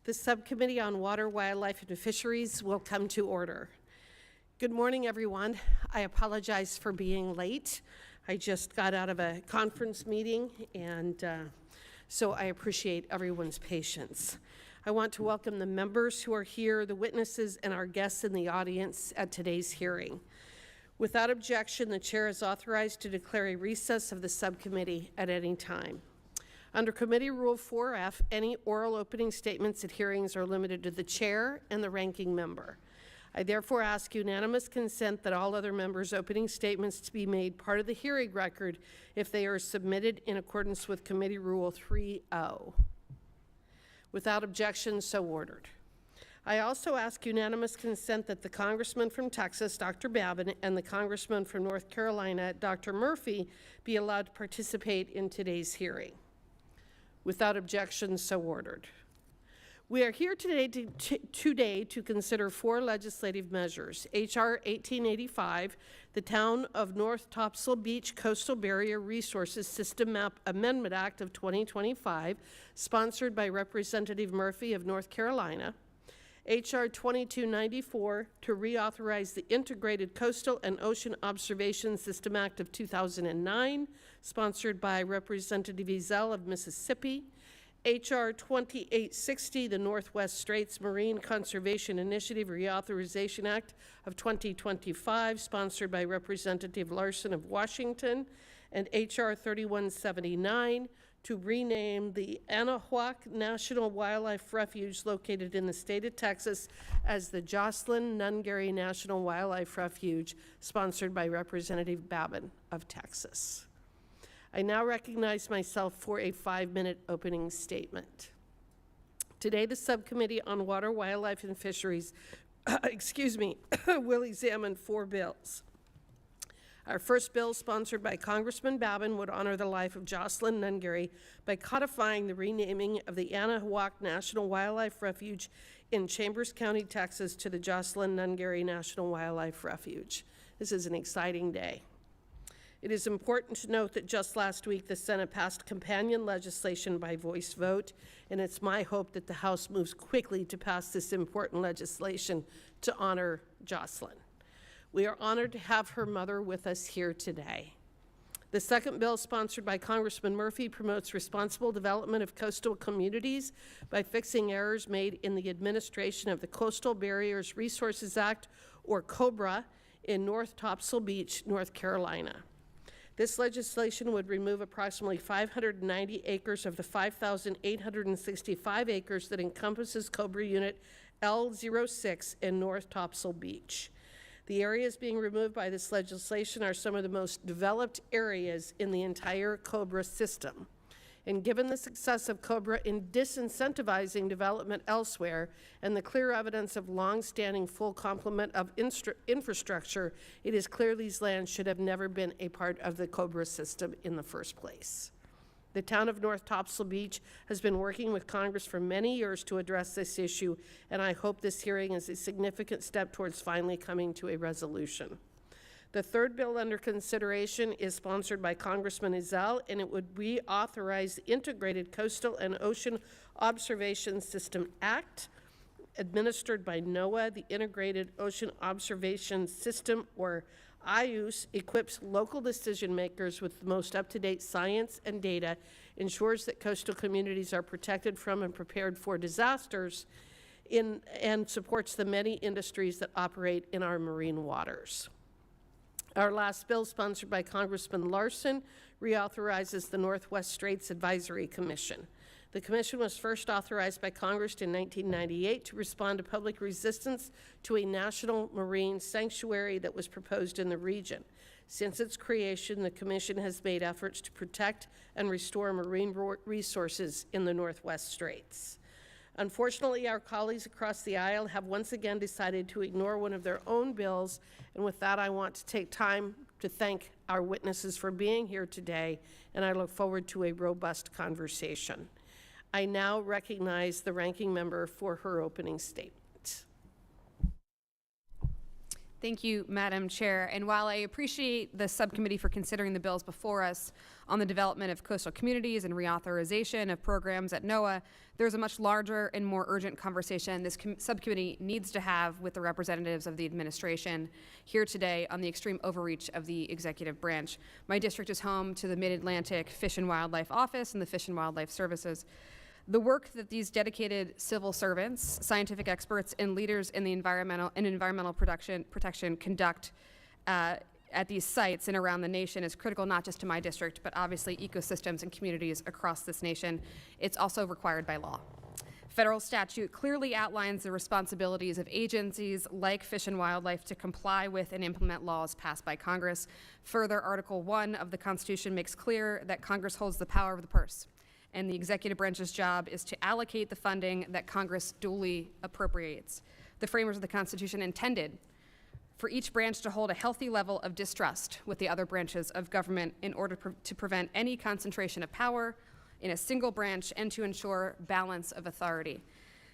The Subcommittee on Water, Wildlife, and Fisheries will come to order. Good morning, everyone. I apologize for being late. I just got out of a conference meeting, and so I appreciate everyone's patience. I want to welcome the members who are here, the witnesses, and our guests in the audience at today's hearing. Without objection, the chair is authorized to declare a recess of the subcommittee at any time. Under Committee Rule 4F, any oral opening statements at hearings are limited to the chair and the ranking member. I therefore ask unanimous consent that all other members' opening statements to be made part of the hearing record if they are submitted in accordance with Committee Rule 3.0. Without objection, so ordered. I also ask unanimous consent that the Congressman from Texas, Dr. Babin, and the Congressman from North Carolina, Dr. Murphy, be allowed to participate in today's hearing. Without objection, so ordered. We are here today to consider four legislative measures. H.R. 1885, the Town of North Topsail Beach Coastal Barrier Resources System Map Amendment Act of 2025, sponsored by Representative Murphy of North Carolina. H.R. 2294, to reauthorize the Integrated Coastal and Ocean Observation System Act of 2009, sponsored by Representative Ezell of Mississippi. H.R. 2860, the Northwest Straits Marine Conservation Initiative Reauthorization Act of 2025, sponsored by Representative Larsen of Washington. And H.R. 3179, to rename the Anahuac National Wildlife Refuge located in the state of Texas as the Jocelyn Nungaray National Wildlife Refuge, sponsored by Representative Babin of Texas. I now recognize myself for a 5-minute opening statement. Today, the Subcommittee on Water, Wildlife, and Fisheries will examine four bills. Our first bill, sponsored by Congressman Babin, would honor the life of Jocelyn Nungaray by codifying the renaming of the Anahuac National Wildlife Refuge in Chambers County, Texas, to the Jocelyn Nungaray National Wildlife Refuge. This is an exciting day. It is important to note that just last week, the Senate passed companion legislation by voice vote, and it's my hope that the House moves quickly to pass this important legislation to honor Jocelyn. We are honored to have her mother with us here today. The second bill, sponsored by Congressman Murphy, promotes responsible development of coastal communities by fixing errors made in the administration of the Coastal Barriers Resources Act, or COBRA, in North Topsail Beach, North Carolina. This legislation would remove approximately 590 acres of the 5,865 acres that encompasses COBRA Unit L06 in North Topsail Beach. The areas being removed by this legislation are some of the most developed areas in the entire COBRA system. And given the success of COBRA in disincentivizing development elsewhere and the clear evidence of long-standing full complement of infrastructure, it is clear these lands should have never been a part of the COBRA system in the first place. The town of North Topsail Beach has been working with Congress for many years to address this issue, and I hope this hearing is a significant step towards finally coming to a resolution. The third bill under consideration is sponsored by Congressman Ezell, and it would reauthorize the Integrated Coastal and Ocean Observation System Act, administered by NOAA. The Integrated Ocean Observation System, or IOOS, equips local decision makers with the most up-to-date science and data, ensures that coastal communities are protected from and prepared for disasters, and supports the many industries that operate in our marine waters. Our last bill, sponsored by Congressman Larsen, reauthorizes the Northwest Straits Advisory Commission. The commission was first authorized by Congress in 1998 to respond to public resistance to a national marine sanctuary that was proposed in the region. Since its creation, the commission has made efforts to protect and restore marine resources in the Northwest Straits. Unfortunately, our colleagues across the aisle have once again decided to ignore one of their own bills, and with that, I want to take time to thank our witnesses for being here today, and I look forward to a robust conversation. I now recognize the ranking member for her opening statement. Thank you, Madam Chair. And while I appreciate the subcommittee for considering the bills before us on the development of coastal communities and reauthorization of programs at NOAA, there's a much larger and more urgent conversation this subcommittee needs to have with the representatives of the administration here today on the extreme overreach of the executive branch. My district is home to the Mid-Atlantic Fish and Wildlife Office and the Fish and Wildlife Services. The work that these dedicated civil servants, scientific experts, and leaders in the environmental protection conduct at these sites and around the nation is critical not just to my district, but obviously ecosystems and communities across this nation. It's also required by law. Federal statute clearly outlines the responsibilities of agencies like Fish and Wildlife to comply with and implement laws passed by Congress. Further, Article 1 of the Constitution makes clear that Congress holds the power of the purse, and the executive branch's job is to allocate the funding that Congress duly appropriates. The framers of the Constitution intended for each branch to hold a healthy level of distrust with the other branches of government in order to prevent any concentration of power in a single branch and to ensure balance of authority.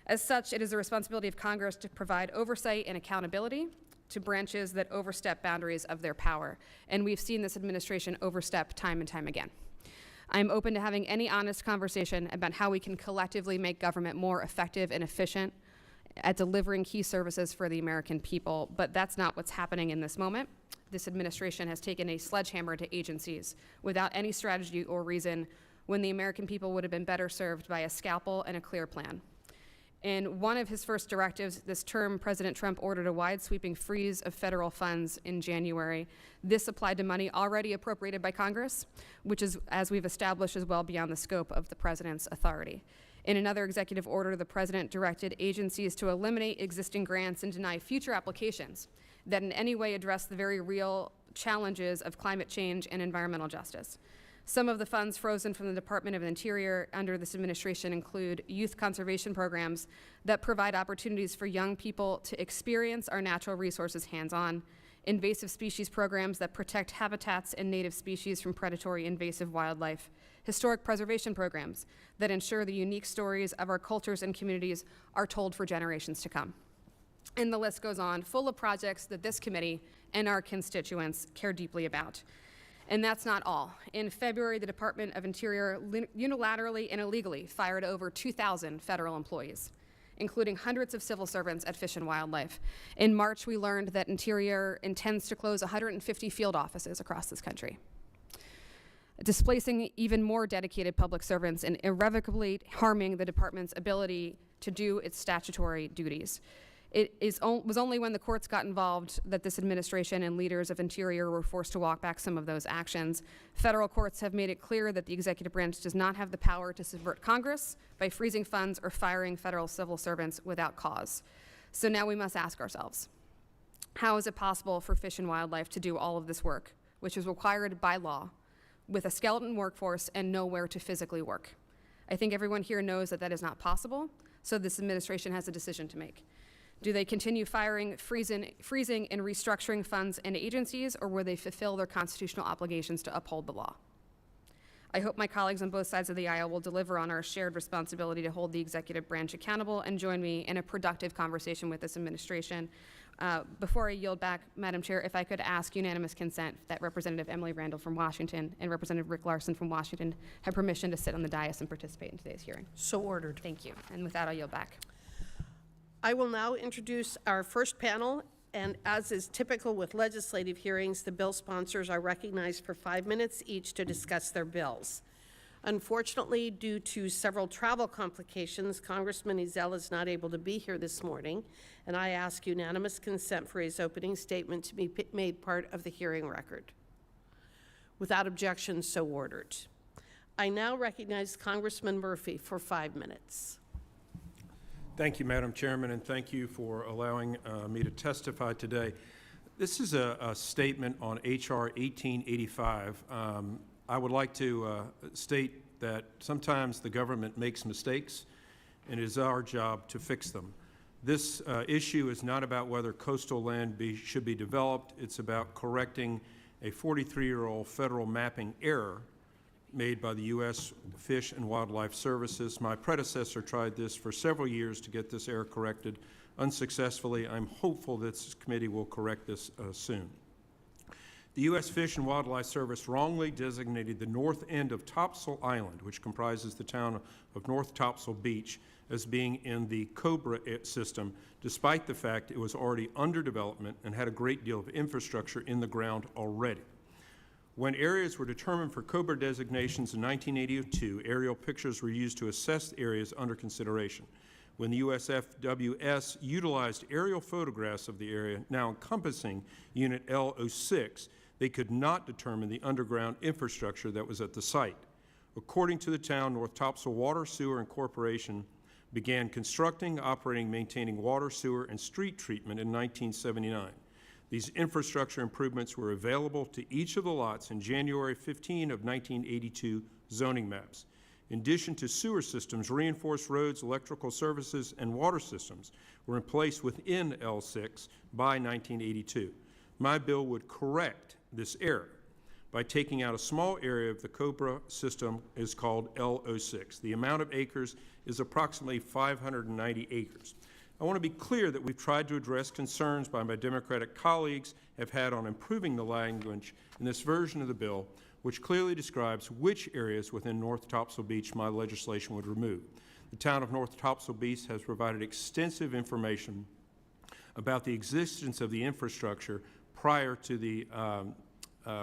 As such, it is the responsibility of Congress to provide oversight and accountability to branches that overstep boundaries of their power. And we've seen this administration overstep time and time again. I'm open to having any honest conversation about how we can collectively make government more effective and efficient at delivering key services for the American people, but that's not what's happening in this moment. This administration has taken a sledgehammer to agencies without any strategy or reason when the American people would have been better served by a scalpel and a clear plan. In one of his first directives this term, President Trump ordered a wide sweeping freeze of federal funds in January. This applied to money already appropriated by Congress, which is, as we've established, is well beyond the scope of the president's authority. In another executive order, the president directed agencies to eliminate existing grants and deny future applications that in any way address the very real challenges of climate change and environmental justice. Some of the funds frozen from the Department of the Interior under this administration include youth conservation programs that provide opportunities for young people to experience our natural resources hands-on, invasive species programs that protect habitats and native species from predatory invasive wildlife, historic preservation programs that ensure the unique stories of our cultures and communities are told for generations to come. And the list goes on, full of projects that this committee and our constituents care deeply about. And that's not all. In February, the Department of Interior unilaterally and illegally fired over 2,000 federal employees, including hundreds of civil servants at Fish and Wildlife. In March, we learned that Interior intends to close 150 field offices across this country, displacing even more dedicated public servants and irrevocably harming the department's ability to do its statutory duties. It was only when the courts got involved that this administration and leaders of Interior were forced to walk back some of those actions. Federal courts have made it clear that the executive branch does not have the power to subvert Congress by freezing funds or firing federal civil servants without cause. So now we must ask ourselves, how is it possible for Fish and Wildlife to do all of this work, which is required by law, with a skeleton workforce and nowhere to physically work? I think everyone here knows that that is not possible, so this administration has a decision to make. Do they continue firing, freezing, and restructuring funds and agencies, or will they fulfill their constitutional obligations to uphold the law? I hope my colleagues on both sides of the aisle will deliver on our shared responsibility to hold the executive branch accountable and join me in a productive conversation with this administration. Before I yield back, Madam Chair, if I could ask unanimous consent that Representative Emily Randall from Washington and Representative Rick Larsen from Washington have permission to sit on the dais and participate in today's hearing. So ordered. Thank you. And with that, I'll yield back. I will now introduce our first panel, and as is typical with legislative hearings, the bill sponsors are recognized for 5 minutes each to discuss their bills. Unfortunately, due to several travel complications, Congressman Ezell is not able to be here this morning, and I ask unanimous consent for his opening statement to be made part of the hearing record. Without objection, so ordered. I now recognize Congressman Murphy for 5 minutes. Thank you, Madam Chairman, and thank you for allowing me to testify today. This is a statement on H.R. 1885. I would like to state that sometimes the government makes mistakes, and it is our job to fix them. This issue is not about whether coastal land should be developed. It's about correcting a 43-year-old federal mapping error made by the U.S. Fish and Wildlife Services. My predecessor tried this for several years to get this error corrected. unsuccessfully. I'm hopeful that this committee will correct this soon. The U.S. Fish and Wildlife Service wrongly designated the north end of Topsail Island, which comprises the town of North Topsail Beach, as being in the COBRA system, despite the fact it was already under development and had a great deal of infrastructure in the ground already. When areas were determined for COBRA designations in 1982, aerial pictures were used to assess the areas under consideration. When the USFWS utilized aerial photographs of the area now encompassing Unit L06, they could not determine the underground infrastructure that was at the site. According to the town, North Topsail Water, Sewer, and Corporation began constructing, operating, maintaining water, sewer, and street treatment in 1979. These infrastructure improvements were available to each of the lots in January 15 of 1982 zoning maps. In addition to sewer systems, reinforced roads, electrical services, and water systems were in place within L6 by 1982. My bill would correct this error by taking out a small area of the COBRA system is called L06. The amount of acres is approximately 590 acres. I want to be clear that we've tried to address concerns by my Democratic colleagues have had on improving the language in this version of the bill, which clearly describes which areas within North Topsail Beach my legislation would remove. The town of North Topsail Beach has provided extensive information about the existence of the infrastructure prior to the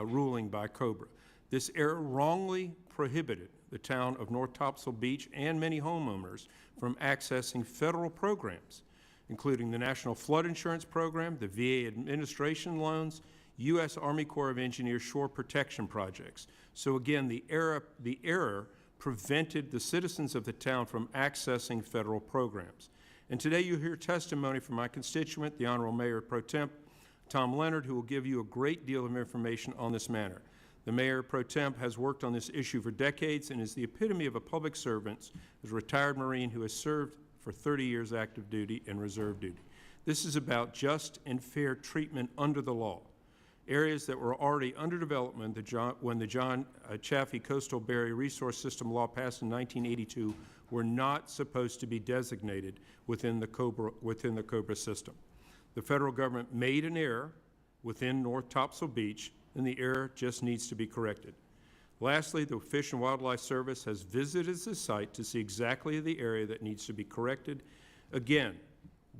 ruling by COBRA. This error wrongly prohibited the town of North Topsail Beach and many homeowners from accessing federal programs, including the National Flood Insurance Program, the VA administration loans, U.S. Army Corps of Engineers shore protection projects. So again, the error prevented the citizens of the town from accessing federal programs. And today you hear testimony from my constituent, the Honorable Mayor Pro Temp, Tom Leonard, who will give you a great deal of information on this matter. The Mayor Pro Temp has worked on this issue for decades and is the epitome of a public servant, as a retired Marine who has served for 30 years active duty and reserve duty. This is about just and fair treatment under the law. Areas that were already under development when the John Chaffee Coastal Berry Resource System law passed in 1982 were not supposed to be designated within the COBRA system. The federal government made an error within North Topsail Beach, and the error just needs to be corrected. Lastly, the Fish and Wildlife Service has visited the site to see exactly the area that needs to be corrected. Again,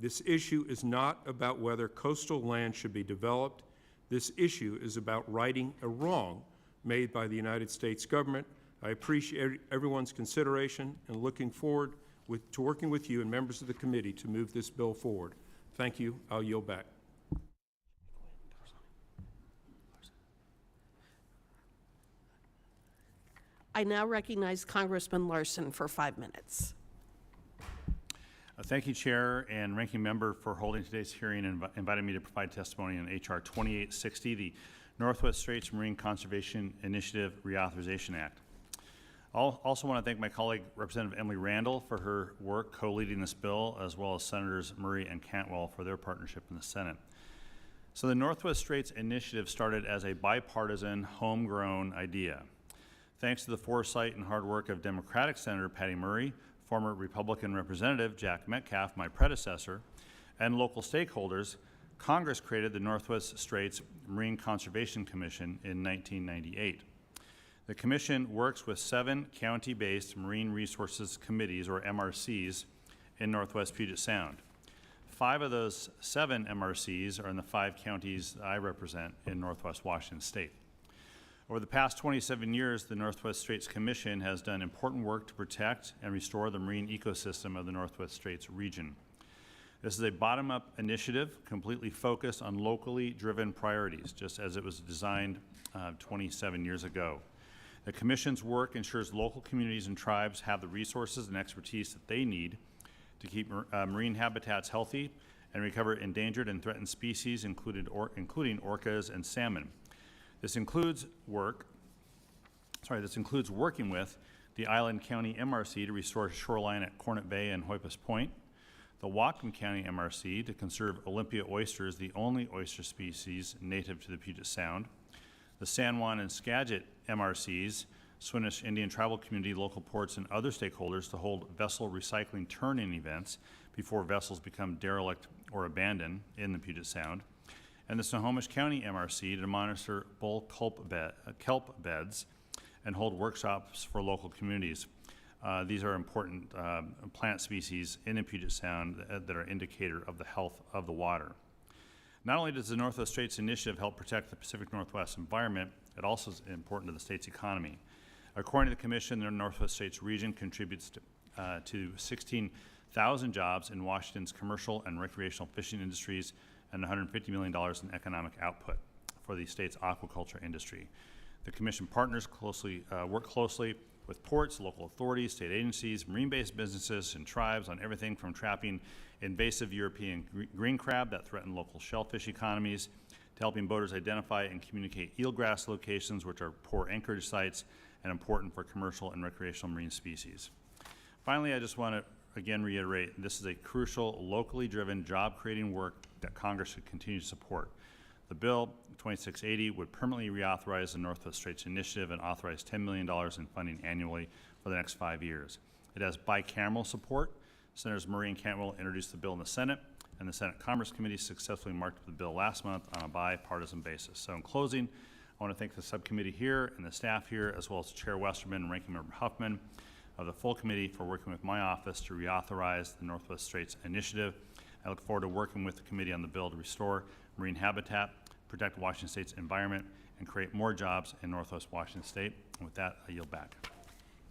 this issue is not about whether coastal land should be developed. This issue is about righting a wrong made by the United States government. I appreciate everyone's consideration and looking forward to working with you and members of the committee to move this bill forward. Thank you. I'll yield back. I now recognize Congressman Larsen for 5 minutes. Thank you, Chair and Ranking Member, for holding today's hearing and inviting me to provide testimony on H.R. 2860, the Northwest Straits Marine Conservation Initiative Reauthorization Act. I also want to thank my colleague, Representative Emily Randall, for her work co-leading this bill, as well as Senators Murray and Cantwell for their partnership in the Senate. So the Northwest Straits Initiative started as a bipartisan, homegrown idea. Thanks to the foresight and hard work of Democratic Senator Patty Murray, former Republican Representative Jack Metcalf, my predecessor, and local stakeholders, Congress created the Northwest Straits Marine Conservation Commission in 1998. The commission works with 7 county-based marine resources committees, or MRCs, in Northwest Puget Sound. 5 of those 7 MRCs are in the 5 counties that I represent in Northwest Washington State. Over the past 27 years, the Northwest Straits Commission has done important work to protect and restore the marine ecosystem of the Northwest Straits region. This is a bottom-up initiative completely focused on locally driven priorities, just as it was designed 27 years ago. The Commission's work ensures local communities and tribes have the resources and expertise that they need to keep marine habitats healthy and recover endangered and threatened species, including orcas and salmon. This includes working with the Island County MRC to restore shoreline at Cornet Bay and Hoypas Point, the Whatcom County MRC to conserve Olympia oysters, the only oyster species native to the Puget Sound, the San Juan and Skagit MRCs Swinish Indian tribal community, local ports, and other stakeholders to hold vessel recycling turn-in events before vessels become derelict or abandoned in the Puget Sound, and the Snohomish County MRC to monitor bull kelp beds and hold workshops for local communities. These are important plant species in the Puget Sound that are indicator of the health of the water. Not only does the Northwest Straits Initiative help protect the Pacific Northwest environment, it also is important to the state's economy. According to the Commission, the Northwest Straits region contributes to 16,000 jobs in Washington's commercial and recreational fishing industries and $150 million in economic output for the state's aquaculture industry. The Commission partners work closely with ports, local authorities, state agencies, marine-based businesses, and tribes on everything from trapping invasive European green crab that threaten local shellfish economies to helping boaters identify and communicate eelgrass locations, which are poor anchorage sites and important for commercial and recreational marine species. Finally, I just want to again reiterate, this is a crucial, locally driven, job-creating work that Congress should continue to support. The bill, 2680, would permanently reauthorize the Northwest Straits Initiative and authorize $10 million in funding annually for the next 5 years. It has bicameral support. Senators Murray and Cantwell introduced the bill in the Senate, and the Senate Commerce Committee successfully marked the bill last month on a bipartisan basis. So in closing, I want to thank the subcommittee here and the staff here, as well as Chair Westerman and Ranking Member Huffman of the full committee for working with my office to reauthorize the Northwest Straits Initiative. I look forward to working with the committee on the bill to restore marine habitat, protect Washington State's environment, and create more jobs in Northwest Washington State. And with that, I yield back.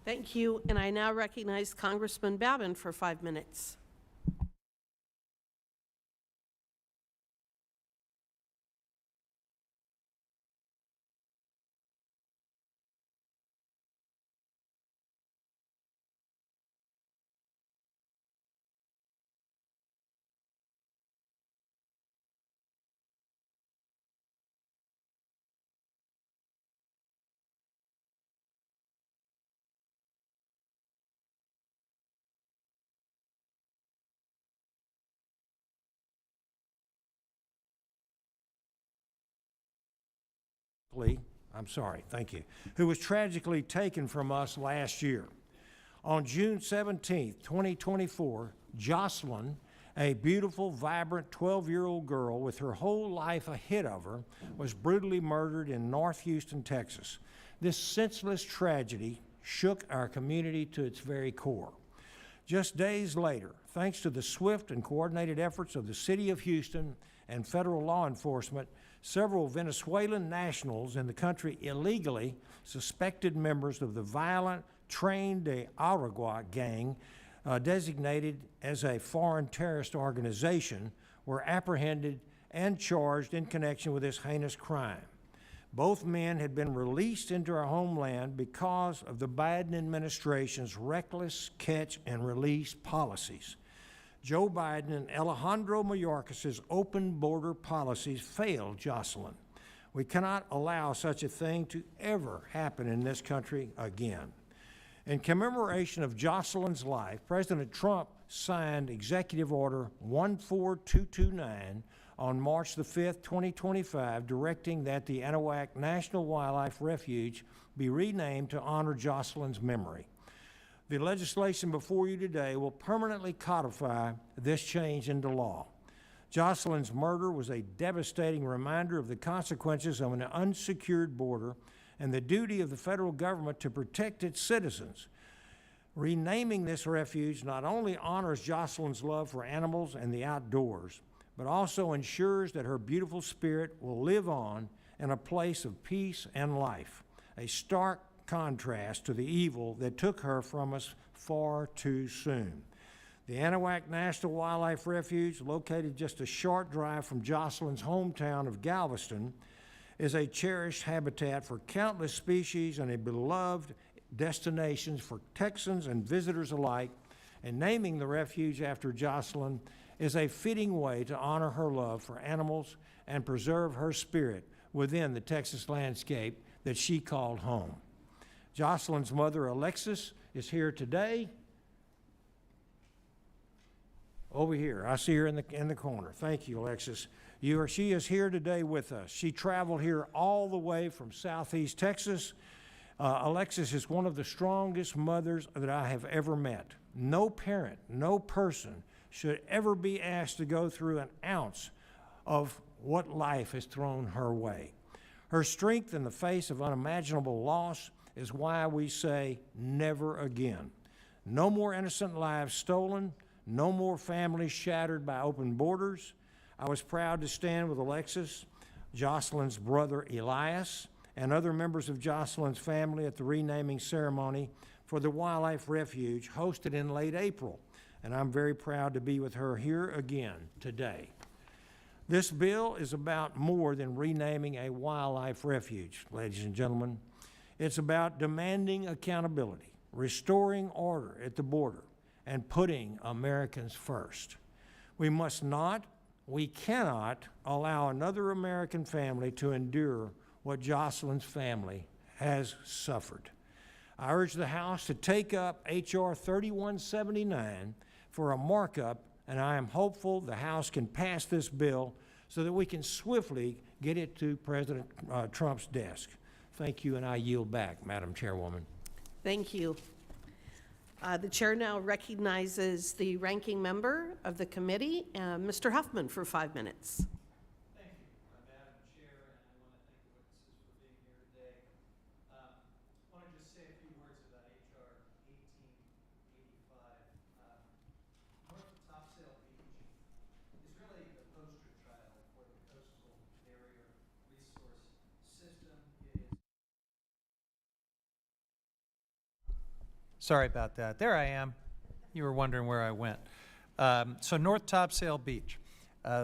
Thank you, and I now recognize Congressman Babin for 5 minutes. I'm sorry, thank you, who was tragically taken from us last year. On June 17, 2024, Jocelyn, a beautiful, vibrant 12-year-old girl with her whole life ahead of her, was brutally murdered in North Houston, Texas. This senseless tragedy shook our community to its very core. Just days later, thanks to the swift and coordinated efforts of the City of Houston and federal law enforcement, several Venezuelan nationals in the country illegally suspected members of the violent Tren de Aragua gang, designated as a foreign terrorist organization, were apprehended and charged in connection with this heinous crime. Both men had been released into our homeland because of the Biden administration's reckless catch and release policies. Joe Biden and Alejandro Mayorkas's open border policies failed Jocelyn. We cannot allow such a thing to ever happen in this country again. In commemoration of Jocelyn's life, President Trump signed Executive Order 14229 on March the 5th, 2025, directing that the Anahuac National Wildlife Refuge be renamed to honor Jocelyn's memory. The legislation before you today will permanently codify this change into law. Jocelyn's murder was a devastating reminder of the consequences of an unsecured border and the duty of the federal government to protect its citizens. Renaming this refuge not only honors Jocelyn's love for animals and the outdoors, but also ensures that her beautiful spirit will live on in a place of peace and life, a stark contrast to the evil that took her from us far too soon. The Anahuac National Wildlife Refuge, located just a short drive from Jocelyn's hometown of Galveston, is a cherished habitat for countless species and a beloved destination for Texans and visitors alike, and naming the refuge after Jocelyn is a fitting way to honor her love for animals and preserve her spirit within the Texas landscape that she called home. Jocelyn's mother, Alexis, is here today. Over here, I see her in the corner. Thank you, Alexis. She is here today with us. She traveled here all the way from Southeast Texas Alexis is one of the strongest mothers that I have ever met. No parent, no person should ever be asked to go through an ounce of what life has thrown her way. Her strength in the face of unimaginable loss is why we say never again. No more innocent lives stolen, no more families shattered by open borders. I was proud to stand with Alexis, Jocelyn's brother Elias, and other members of Jocelyn's family at the renaming ceremony for the Wildlife Refuge hosted in late April, and I'm very proud to be with her here again today. This bill is about more than renaming a wildlife refuge, ladies and gentlemen. It's about demanding accountability, restoring order at the border, and putting Americans first. We must not, we cannot allow another American family to endure what Jocelyn's family has suffered. I urge the House to take up H.R. 3179 for a markup, and I am hopeful the House can pass this bill so that we can swiftly get it to President Trump's desk. Thank you, and I yield back, Madam Chairwoman. Thank you. The chair now recognizes the ranking member of the committee, Mr. Huffman, for 5 minutes. Thank you, Madam Chair, and I want to thank the witnesses for being here today. I want to just say a few words about H.R. 1885. North of Topsail Beach is really the poster child for the coastal barrier resource system. It is. Sorry about that. There I am. You were wondering where I went. So North Topsail Beach,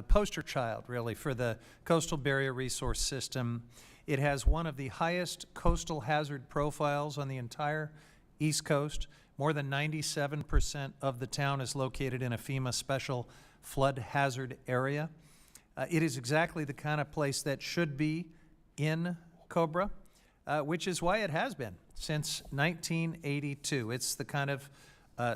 poster child really for the coastal barrier resource system. It has one of the highest coastal hazard profiles on the entire East Coast. More than 97% of the town is located in a FEMA special flood hazard area. It is exactly the kind of place that should be in COBRA, which is why it has been since 1982. It's the kind of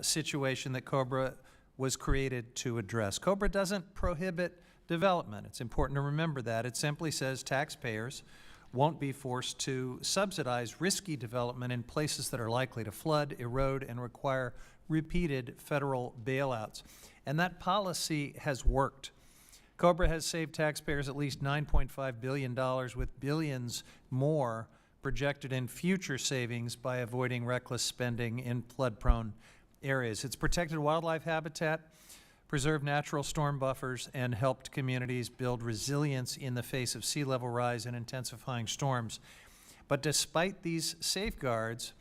situation that COBRA was created to address. COBRA doesn't prohibit development. It's important to remember that. It simply says taxpayers won't be forced to subsidize risky development in places that are likely to flood, erode, and require repeated federal bailouts. And that policy has worked. COBRA has saved taxpayers at least $9.5 billion, with billions more projected in future savings by avoiding reckless spending in flood-prone areas. It's protected wildlife habitat, preserved natural storm buffers, and helped communities build resilience in the face of sea level rise and intensifying storms. But despite these safeguards,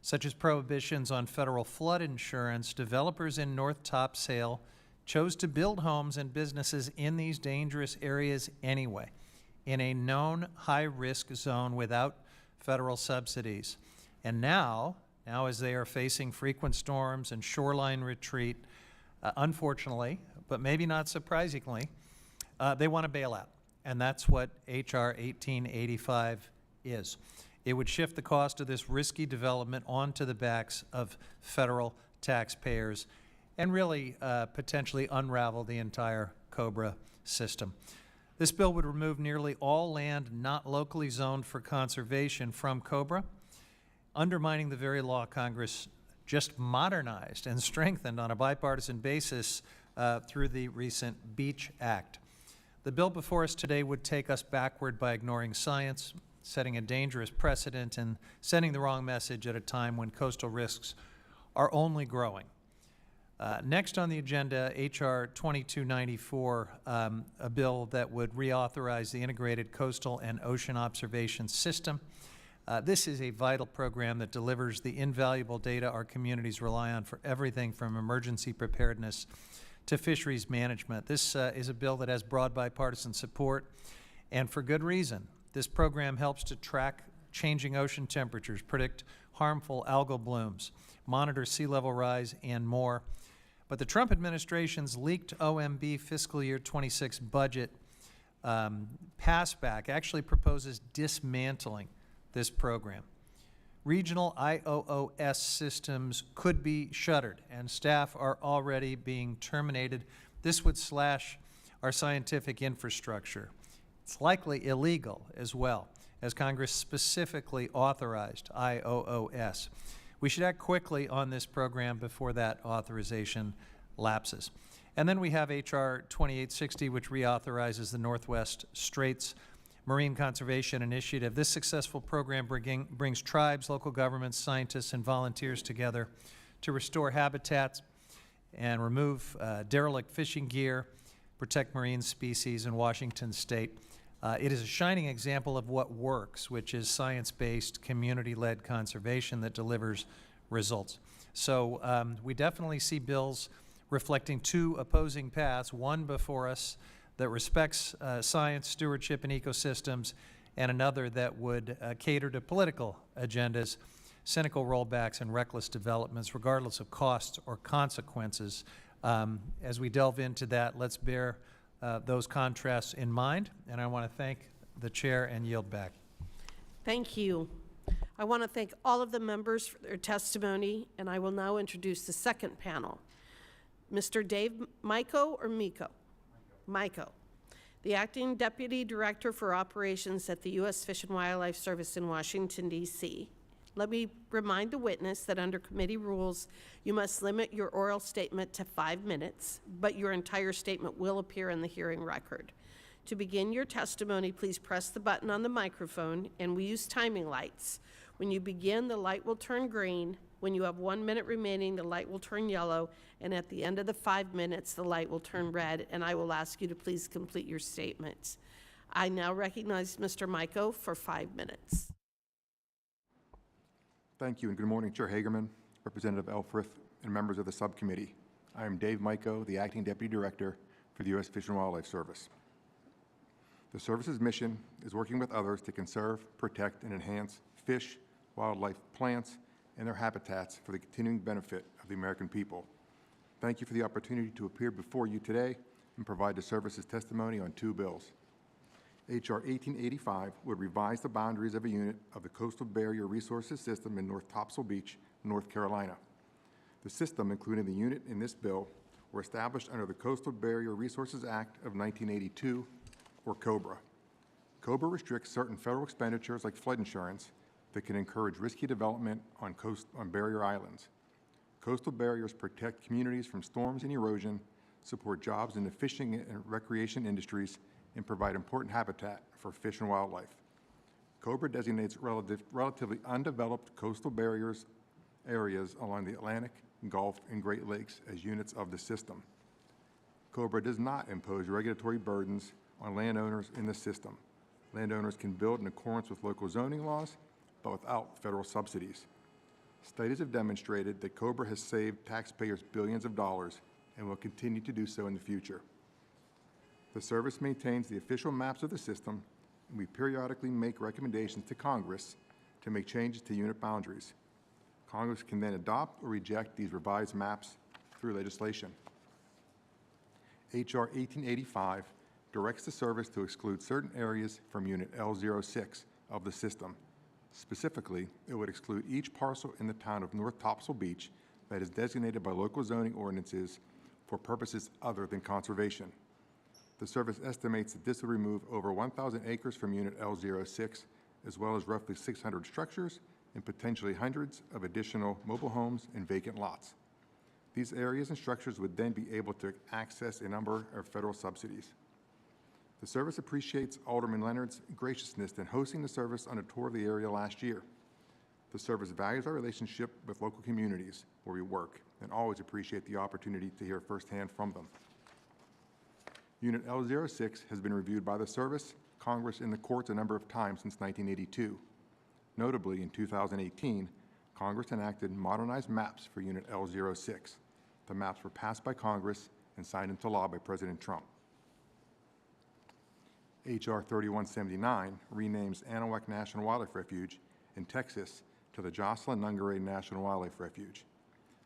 such as prohibitions on federal flood insurance, developers in North Topsail chose to build homes and businesses in these dangerous areas anyway, in a known high-risk zone without federal subsidies. And now as they are facing frequent storms and shoreline retreat, unfortunately, but maybe not surprisingly, they want to bail out. And that's what H.R. 1885 is. It would shift the cost of this risky development onto the backs of federal taxpayers and really potentially unravel the entire COBRA system. This bill would remove nearly all land not locally zoned for conservation from COBRA, undermining the very law Congress just modernized and strengthened on a bipartisan basis through the recent Beach Act. The bill before us today would take us backward by ignoring science, setting a dangerous precedent, and sending the wrong message at a time when coastal risks are only growing. Next on the agenda, H.R. 2294, a bill that would reauthorize the Integrated Coastal and Ocean Observation System. This is a vital program that delivers the invaluable data our communities rely on for everything from emergency preparedness to fisheries management. This is a bill that has broad bipartisan support, and for good reason. This program helps to track changing ocean temperatures, predict harmful algal blooms, monitor sea level rise, and more. But the Trump administration's leaked OMB fiscal year 26 budget passback actually proposes dismantling this program. Regional IOOS systems could be shuttered, and staff are already being terminated. This would slash our scientific infrastructure. It's likely illegal as well, as Congress specifically authorized IOOS. We should act quickly on this program before that authorization lapses. And then we have H.R. 2860, which reauthorizes the Northwest Straits Marine Conservation Initiative. This successful program brings tribes, local governments, scientists, and volunteers together to restore habitats and remove derelict fishing gear, protect marine species in Washington State. It is a shining example of what works, which is science-based, community-led conservation that delivers results. So we definitely see bills reflecting two opposing paths, one before us that respects science, stewardship, and ecosystems, and another that would cater to political agendas, cynical rollbacks, and reckless developments, regardless of costs or consequences. As we delve into that, let's bear those contrasts in mind, and I want to thank the chair and yield back. Thank you. I want to thank all of the members for their testimony, and I will now introduce the second panel. Mr. Dave Miko or Miko? Miko, the Acting Deputy Director for Operations at the U.S. Fish and Wildlife Service in Washington, D.C. Let me remind the witness that under committee rules, you must limit your oral statement to 5 minutes, but your entire statement will appear in the hearing record. To begin your testimony, please press the button on the microphone, and we use timing lights. When you begin, the light will turn green. When you have 1 minute remaining, the light will turn yellow, and at the end of the 5 minutes, the light will turn red, and I will ask you to please complete your statements. I now recognize Mr. Miko for 5 minutes. Thank you, and good morning, Chair Hagerman, Representative Elfrith, and members of the subcommittee. I am Dave Miko, the Acting Deputy Director for the U.S. Fish and Wildlife Service. The service's mission is working with others to conserve, protect, and enhance fish, wildlife, plants, and their habitats for the continuing benefit of the American people. Thank you for the opportunity to appear before you today and provide the service's testimony on 2 bills. H.R. 1885 would revise the boundaries of a unit of the Coastal Barrier Resources System in North Topsail Beach, North Carolina. The system, including the unit in this bill, were established under the Coastal Barrier Resources Act of 1982, or COBRA. COBRA restricts certain federal expenditures like flood insurance that can encourage risky development on barrier islands. Coastal barriers protect communities from storms and erosion, support jobs in the fishing and recreation industries, and provide important habitat for fish and wildlife. COBRA designates relatively undeveloped coastal barriers areas along the Atlantic, Gulf, and Great Lakes as units of the system. COBRA does not impose regulatory burdens on landowners in the system. Landowners can build in accordance with local zoning laws, but without federal subsidies. Studies have demonstrated that COBRA has saved taxpayers billions of dollars and will continue to do so in the future. The service maintains the official maps of the system, and we periodically make recommendations to Congress to make changes to unit boundaries. Congress can then adopt or reject these revised maps through legislation. H.R. 1885 directs the service to exclude certain areas from Unit L06 of the system. Specifically, it would exclude each parcel in the town of North Topsail Beach that is designated by local zoning ordinances for purposes other than conservation. The service estimates that this would remove over 1,000 acres from Unit L06, as well as roughly 600 structures and potentially hundreds of additional mobile homes and vacant lots. These areas and structures would then be able to access a number of federal subsidies. The service appreciates Alderman Leonard's graciousness in hosting the service on a tour of the area last year. The service values our relationship with local communities where we work and always appreciate the opportunity to hear firsthand from them. Unit L06 has been reviewed by the service, Congress, and the courts a number of times since 1982. Notably, in 2018, Congress enacted modernized maps for Unit L06. The maps were passed by Congress and signed into law by President Trump. H.R. 3179 renames Anahuac National Wildlife Refuge in Texas to the Jocelyn Nungaray National Wildlife Refuge.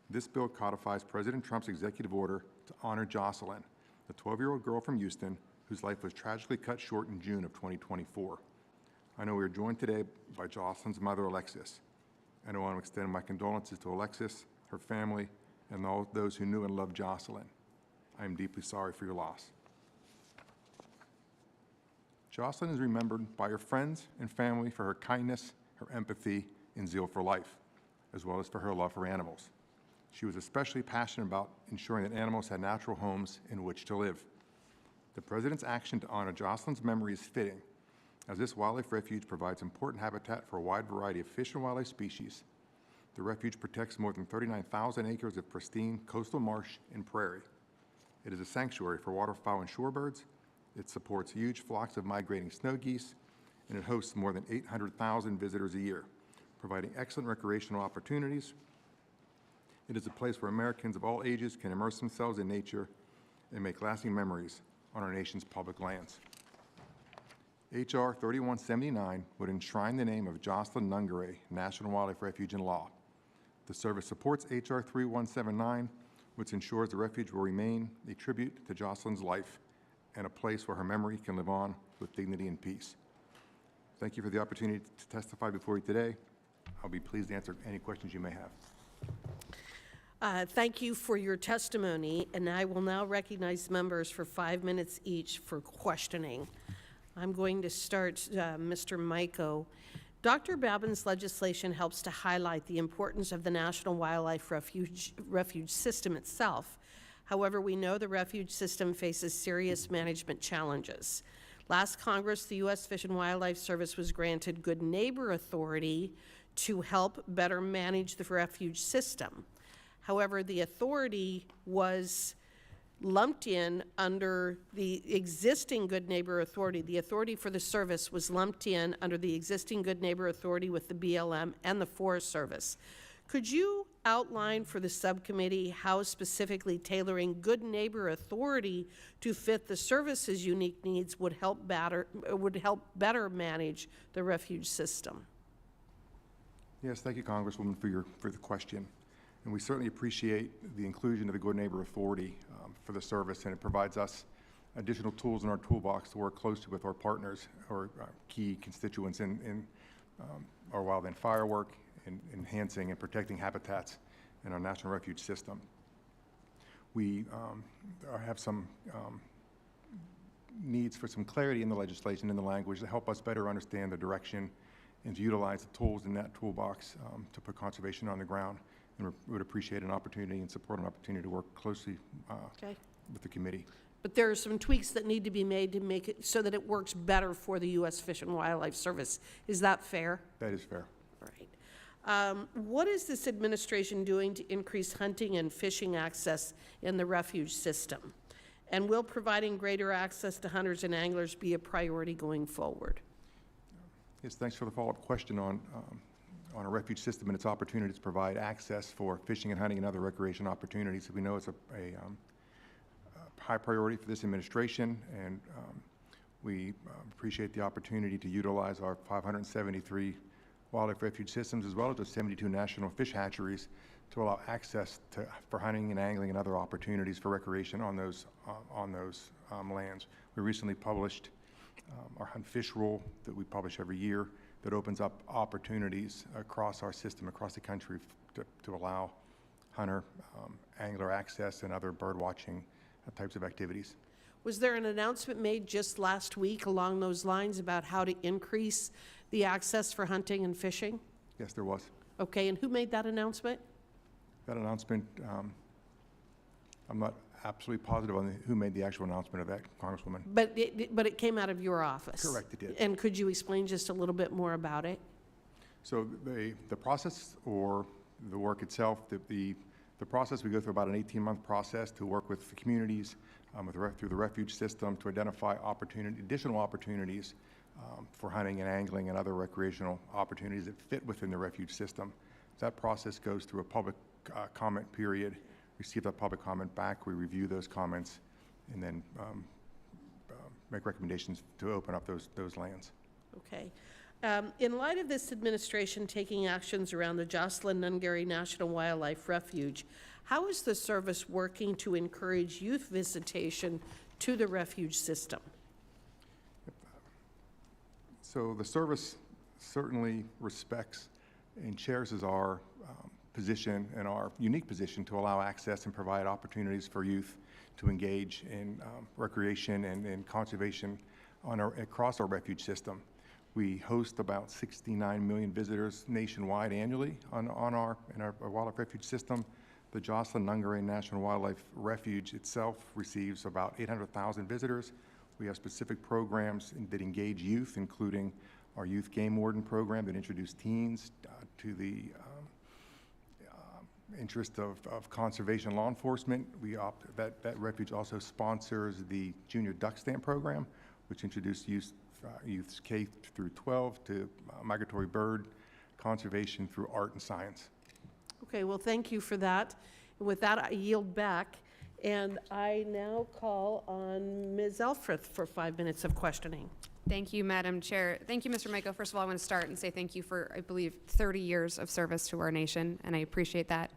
This bill codifies President Trump's executive order to honor Jocelyn, a 12-year-old girl from Houston whose life was tragically cut short in June of 2024. I know we are joined today by Jocelyn's mother, Alexis. And I want to extend my condolences to Alexis, her family, and all those who knew and loved Jocelyn. I am deeply sorry for your loss. Jocelyn is remembered by her friends and family for her kindness, her empathy, and zeal for life, as well as for her love for animals. She was especially passionate about ensuring that animals had natural homes in which to live. The President's action to honor Jocelyn's memory is fitting, as this wildlife refuge provides important habitat for a wide variety of fish and wildlife species. The refuge protects more than 39,000 acres of pristine coastal marsh and prairie. It is a sanctuary for waterfowl and shorebirds. It supports huge flocks of migrating snow geese, and it hosts more than 800,000 visitors a year, providing excellent recreational opportunities. It is a place where Americans of all ages can immerse themselves in nature and make lasting memories on our nation's public lands. H.R. 3179 would enshrine the name of Jocelyn Nungaray National Wildlife Refuge in law. The service supports H.R. 3179, which ensures the refuge will remain a tribute to Jocelyn's life and a place where her memory can live on with dignity and peace. Thank you for the opportunity to testify before you today. I'll be pleased to answer any questions you may have. Thank you for your testimony, and I will now recognize members for 5 minutes each for questioning. I'm going to start, Mr. Maiko. Dr. Babin's legislation helps to highlight the importance of the National Wildlife Refuge system itself. However, we know the refuge system faces serious management challenges. Last Congress, the U.S. Fish and Wildlife Service was granted Good Neighbor authority to help better manage the refuge system. However, the authority was lumped in under the existing Good Neighbor Authority. The authority for the service was lumped in under the existing Good Neighbor Authority with the BLM and the Forest Service. Could you outline for the subcommittee how specifically tailoring Good Neighbor Authority to fit the service's unique needs would help better manage the refuge system? Yes, thank you, Congresswoman, for the question. And we certainly appreciate the inclusion of the Good Neighbor Authority for the service, and it provides us additional tools in our toolbox to work closely with our partners or key constituents in our wildland fire work, in enhancing and protecting habitats in our national refuge system. We have some needs for some clarity in the legislation, in the language, to help us better understand the direction and to utilize the tools in that toolbox to put conservation on the ground. And we would appreciate an opportunity and support an opportunity to work closely with the committee. But there are some tweaks that need to be made to make it so that it works better for the U.S. Fish and Wildlife Service. Is that fair? That is fair. Right. What is this administration doing to increase hunting and fishing access in the refuge system? And will providing greater access to hunters and anglers be a priority going forward? Yes, thanks for the follow-up question on a refuge system and its opportunities to provide access for fishing and hunting and other recreation opportunities. We know it's a high priority for this administration, and we appreciate the opportunity to utilize our 573 wildlife refuge systems as well as the 72 national fish hatcheries to allow access for hunting and angling and other opportunities for recreation on those lands. We recently published our hunt fish rule that we publish every year that opens up opportunities across our system, across the country, to allow hunter, angler access and other bird watching types of activities. Was there an announcement made just last week along those lines about how to increase the access for hunting and fishing? Yes, there was. Okay, and who made that announcement? That announcement, I'm not absolutely positive on who made the actual announcement of that, Congresswoman. But it came out of your office? Correct, it did. And could you explain just a little bit more about it? So the process or the work itself, the process, we go through about an 18-month process to work with the communities through the refuge system to identify additional opportunities for hunting and angling and other recreational opportunities that fit within the refuge system. That process goes through a public comment period. Receive that public comment back, we review those comments, and then make recommendations to open up those lands. Okay. In light of this administration taking actions around the Jocelyn Nungaray National Wildlife Refuge, how is the service working to encourage youth visitation to the refuge system? So the service certainly respects and cherishes our position and our unique position to allow access and provide opportunities for youth to engage in recreation and conservation across our refuge system. We host about 69 million visitors nationwide annually in our wildlife refuge system. The Jocelyn Nungaray National Wildlife Refuge itself receives about 800,000 visitors. We have specific programs that engage youth, including our youth game warden program that introduce teens to the interest of conservation law enforcement. That refuge also sponsors the Junior Duck Stamp program, which introduced youth K through 12 to migratory bird conservation through art and science. Okay, well, thank you for that. And with that, I yield back, and I now call on Ms. Elfrith for 5 minutes of questioning. Thank you, Madam Chair. Thank you, Mr. Miko. First of all, I want to start and say thank you for, I believe, 30 years of service to our nation, and I appreciate that.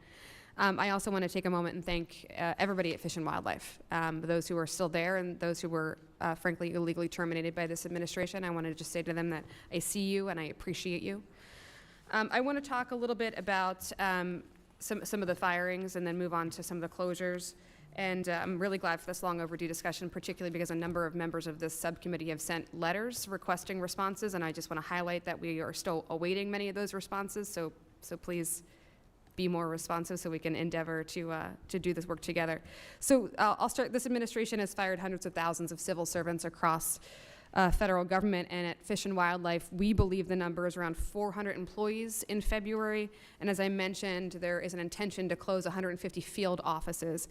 I also want to take a moment and thank everybody at Fish and Wildlife, those who are still there and those who were, frankly, illegally terminated by this administration. I want to just say to them that I see you and I appreciate you. I want to talk a little bit about some of the firings and then move on to some of the closures. And I'm really glad for this long overdue discussion, particularly because a number of members of this subcommittee have sent letters requesting responses, and I just want to highlight that we are still awaiting many of those responses, so please be more responsive so we can endeavor to do this work together. So I'll start. This administration has fired hundreds of thousands of civil servants across federal government, and at Fish and Wildlife, we believe the number is around 400 employees in February, and as I mentioned, there is an intention to close 150 field offices.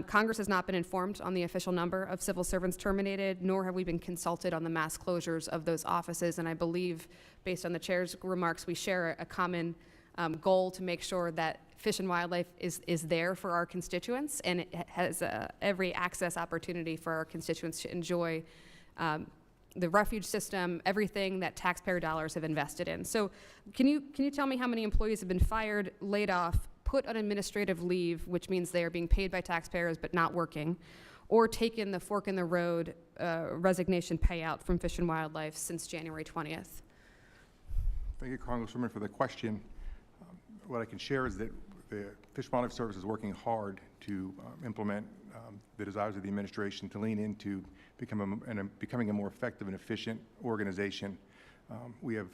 Congress has not been informed on the official number of civil servants terminated, nor have we been consulted on the mass closures of those offices, and I believe, based on the chair's remarks, we share a common goal to make sure that Fish and Wildlife is there for our constituents, and it has every access opportunity for our constituents to enjoy the refuge system, everything that taxpayer dollars have invested in. So can you tell me how many employees have been fired, laid off, put on administrative leave, which means they are being paid by taxpayers but not working, or taken the fork in the road resignation payout from Fish and Wildlife since January 20th? Thank you, Congresswoman, for the question. What I can share is that the Fish and Wildlife Service is working hard to implement the desires of the administration to lean into becoming a more effective and efficient organization. We have,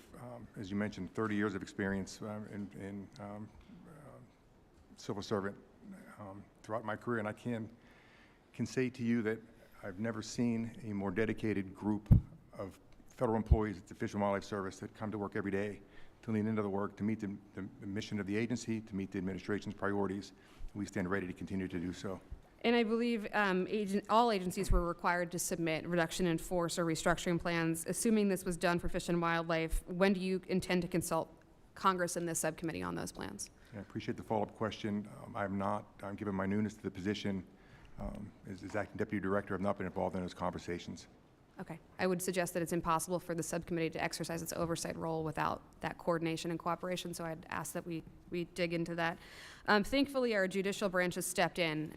as you mentioned, 30 years of experience in civil servant throughout my career, and I can say to you that I've never seen a more dedicated group of federal employees at the Fish and Wildlife Service that come to work every day to lean into the work, to meet the mission of the agency, to meet the administration's priorities. We stand ready to continue to do so. And I believe all agencies were required to submit reduction in force or restructuring plans. Assuming this was done for Fish and Wildlife, when do you intend to consult Congress and this subcommittee on those plans? I appreciate the follow-up question. I'm given my newness to the position as acting deputy director, I've not been involved in those conversations. Okay. I would suggest that it's impossible for the subcommittee to exercise its oversight role without that coordination and cooperation, so I'd ask that we dig into that. Thankfully, our judicial branch has stepped in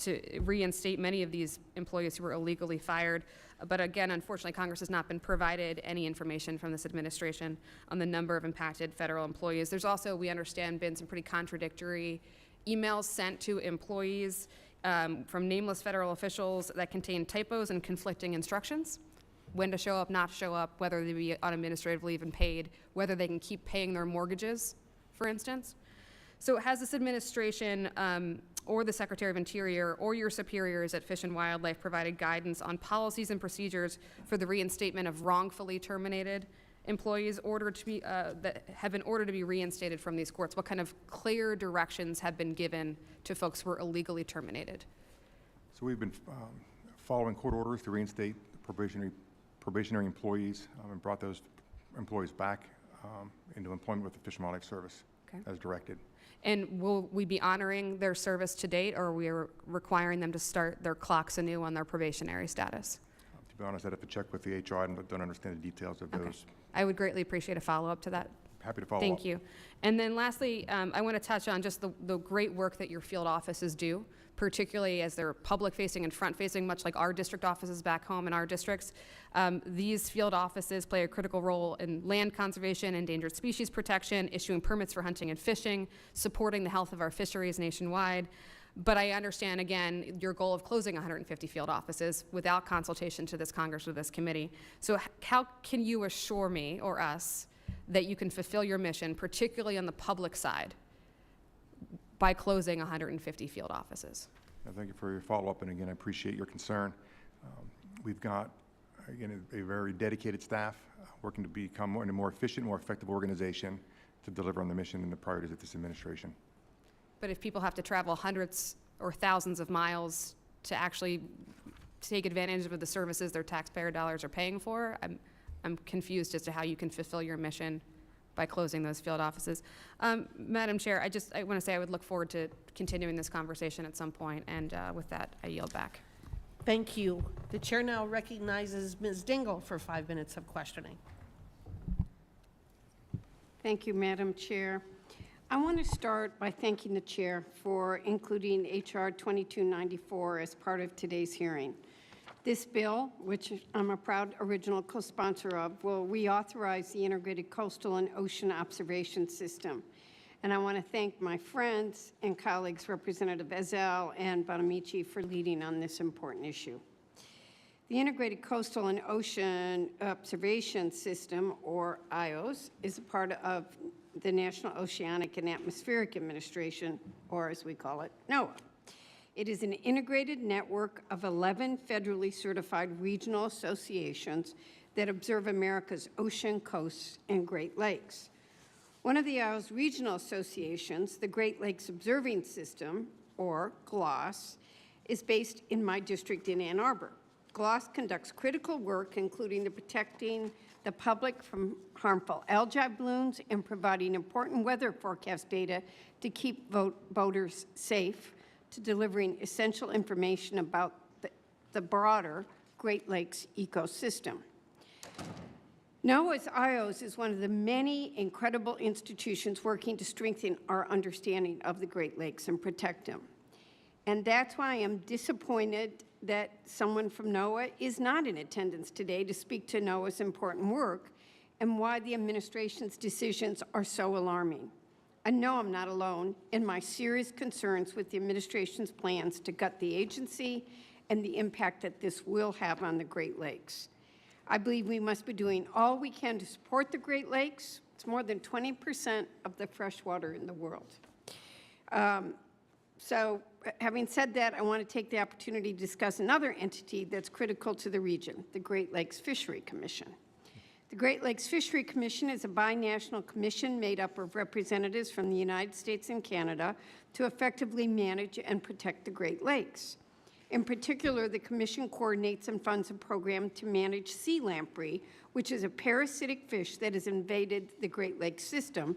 to reinstate many of these employees who were illegally fired. But again, unfortunately, Congress has not been provided any information from this administration on the number of impacted federal employees. There's also, we understand, been some pretty contradictory emails sent to employees from nameless federal officials that contain typos and conflicting instructions. When to show up, not to show up, whether they be on administrative leave and paid, whether they can keep paying their mortgages, for instance. So has this administration or the Secretary of Interior or your superiors at Fish and Wildlife provided guidance on policies and procedures for the reinstatement of wrongfully terminated employees that have been ordered to be reinstated from these courts? What kind of clear directions have been given to folks who were illegally terminated? So we've been following court orders to reinstate probationary employees and brought those employees back into employment with the Fish and Wildlife Service as directed. And will we be honoring their service to date, or are we requiring them to start their clocks anew on their probationary status? To be honest, I'd have to check with the HR and don't understand the details of those. I would greatly appreciate a follow-up to that. Happy to follow up. Thank you. And then lastly, I want to touch on just the great work that your field offices do, particularly as they're public-facing and front-facing, much like our district offices back home in our districts. These field offices play a critical role in land conservation, endangered species protection, issuing permits for hunting and fishing, supporting the health of our fisheries nationwide. But I understand, again, your goal of closing 150 field offices without consultation to this Congress or this committee. So how can you assure me or us that you can fulfill your mission, particularly on the public side, by closing 150 field offices? Thank you for your follow-up, and again, I appreciate your concern. We've got, again, a very dedicated staff working to become a more efficient, more effective organization to deliver on the mission and the priorities of this administration. But if people have to travel hundreds or thousands of miles to actually take advantage of the services their taxpayer dollars are paying for, I'm confused as to how you can fulfill your mission by closing those field offices. Madam Chair, I want to say I would look forward to continuing this conversation at some point, and with that, I yield back. Thank you. The chair now recognizes Ms. Dingle for 5 minutes of questioning. Thank you, Madam Chair. I want to start by thanking the chair for including H.R. 2294 as part of today's hearing. This bill, which I'm a proud original co-sponsor of, will reauthorize the Integrated Coastal and Ocean Observation System. And I want to thank my friends and colleagues, Representative Ezell and Bonamici, for leading on this important issue. The Integrated Coastal and Ocean Observation System, or IOS, is a part of the National Oceanic and Atmospheric Administration, or as we call it, NOAA. It is an integrated network of 11 federally certified regional associations that observe America's ocean coasts and Great Lakes. One of the IO's regional associations, the Great Lakes Observing System, or GLOS, is based in my district in Ann Arbor. GLOS conducts critical work, including protecting the public from harmful algae blooms and providing important weather forecast data to keep boaters safe, to delivering essential information about the broader Great Lakes ecosystem. NOAA's IOS is one of the many incredible institutions working to strengthen our understanding of the Great Lakes and protect them. And that's why I'm disappointed that someone from NOAA is not in attendance today to speak to NOAA's important work and why the administration's decisions are so alarming. I know I'm not alone in my serious concerns with the administration's plans to gut the agency and the impact that this will have on the Great Lakes. I believe we must be doing all we can to support the Great Lakes. It's more than 20% of the fresh water in the world. So having said that, I want to take the opportunity to discuss another entity that's critical to the region, the Great Lakes Fishery Commission. The Great Lakes Fishery Commission is a binational commission made up of representatives from the United States and Canada to effectively manage and protect the Great Lakes. In particular, the Commission coordinates and funds a program to manage sea lamprey, which is a parasitic fish that has invaded the Great Lakes system,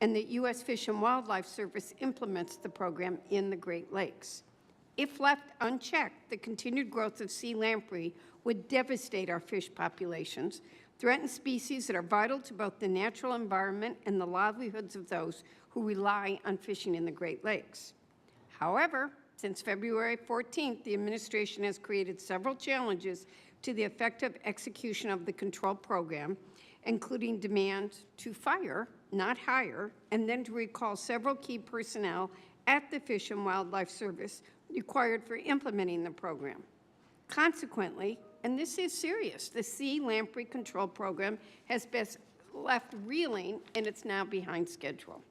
and the U.S. Fish and Wildlife Service implements the program in the Great Lakes. If left unchecked, the continued growth of sea lamprey would devastate our fish populations, threaten species that are vital to both the natural environment and the livelihoods of those who rely on fishing in the Great Lakes. However, since February 14th, the administration has created several challenges to the effective execution of the control program, including demands to fire, not hire, and then to recall several key personnel at the Fish and Wildlife Service required for implementing the program. Consequently, and this is serious, the sea lamprey control program has been left reeling, and it's now behind schedule.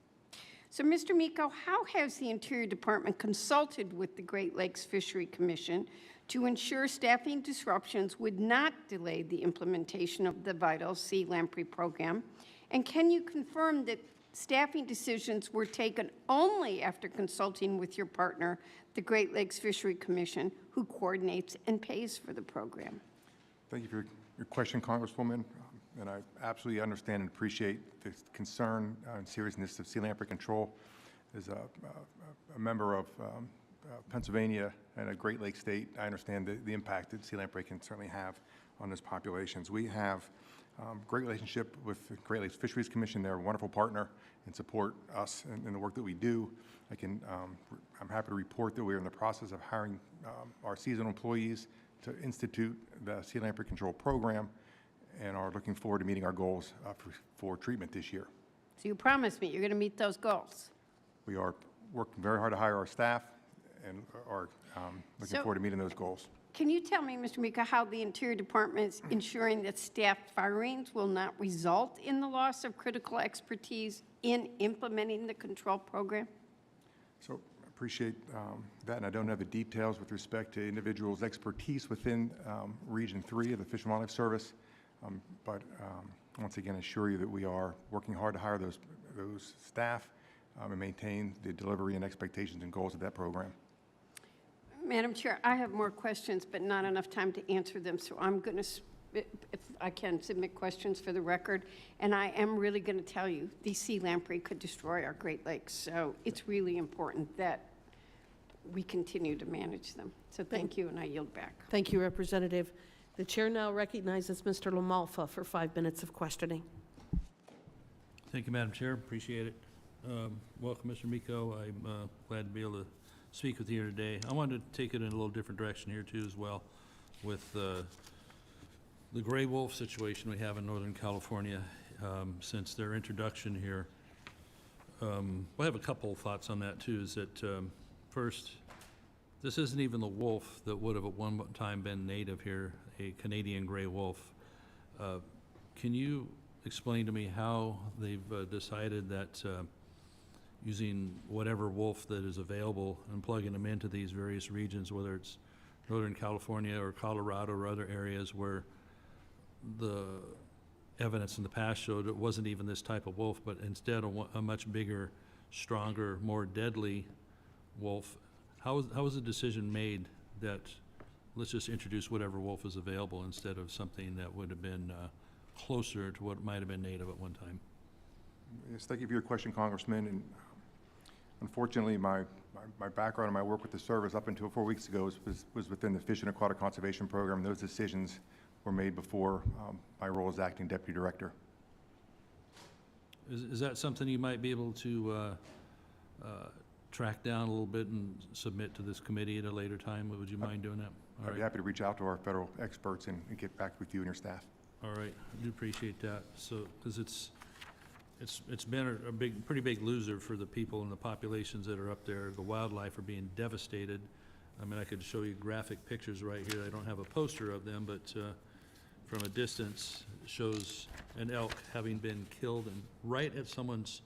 So, Mr. Miko, how has the Interior Department consulted with the Great Lakes Fishery Commission to ensure staffing disruptions would not delay the implementation of the vital sea lamprey program? And can you confirm that staffing decisions were taken only after consulting with your partner, the Great Lakes Fishery Commission, who coordinates and pays for the program? Thank you for your question, Congresswoman. And I absolutely understand and appreciate the concern and seriousness of sea lamprey control. As a member of Pennsylvania and a Great Lakes state, I understand the impact that sea lamprey can certainly have on those populations. We have a great relationship with the Great Lakes Fisheries Commission. They're a wonderful partner and support us in the work that we do. I'm happy to report that we're in the process of hiring our seasonal employees to institute the sea lamprey control program, and are looking forward to meeting our goals for treatment this year. So you promised me you're going to meet those goals. We are working very hard to hire our staff, and are looking So- forward to meeting those goals. Can you tell me, Mr. Mika, how the Interior Department is ensuring that staff firings will not result in the loss of critical expertise in implementing the control program? So I appreciate that, and I don't have the details with respect to individuals' expertise within Region 3 of the Fish and Wildlife Service, but once again, I assure you that we are working hard to hire those staff and maintain the delivery and expectations and goals of that program. Madam Chair, I have more questions, but not enough time to answer them, so I'm going to, if I can, submit questions for the record. And I am really going to tell you, these sea lamprey could destroy our Great Lakes, so it's really important that we continue to manage them. So thank you, and I yield back. Thank you, Representative. The chair now recognizes Mr. LaMalfa for 5 minutes of questioning. Thank you, Madam Chair. Appreciate it. Welcome, Mr. Miko. I'm glad to be able to speak with you here today. I wanted to take it in a little different direction here too as well with the gray wolf situation we have in Northern California since their introduction here. I have a couple of thoughts on that too, is that first, this isn't even the wolf that would have at one time been native here, a Canadian gray wolf. Can you explain to me how they've decided that using whatever wolf that is available and plugging them into these various regions, whether it's Northern California or Colorado or other areas where the evidence in the past showed it wasn't even this type of wolf, but instead a much bigger, stronger, more deadly wolf. How was the decision made that let's just introduce whatever wolf is available instead of something that would have been closer to what might have been native at one time? Yes, thank you for your question, Congressman. And unfortunately, my background and my work with the service up until 4 weeks ago was within the Fish and Aquatic Conservation Program. Those decisions were made before my role as acting deputy director. Is that something you might be able to track down a little bit and submit to this committee at a later time? Would you mind doing that? All I'd be right. happy to reach out to our federal experts and get back with you and your staff. All right, I do appreciate that. So, because it's been a pretty big loser for the people and the populations that are up there. The wildlife are being devastated. I mean, I could show you graphic pictures right here. I don't have a poster of them, but from a distance, it shows an elk having been killed and right at someone's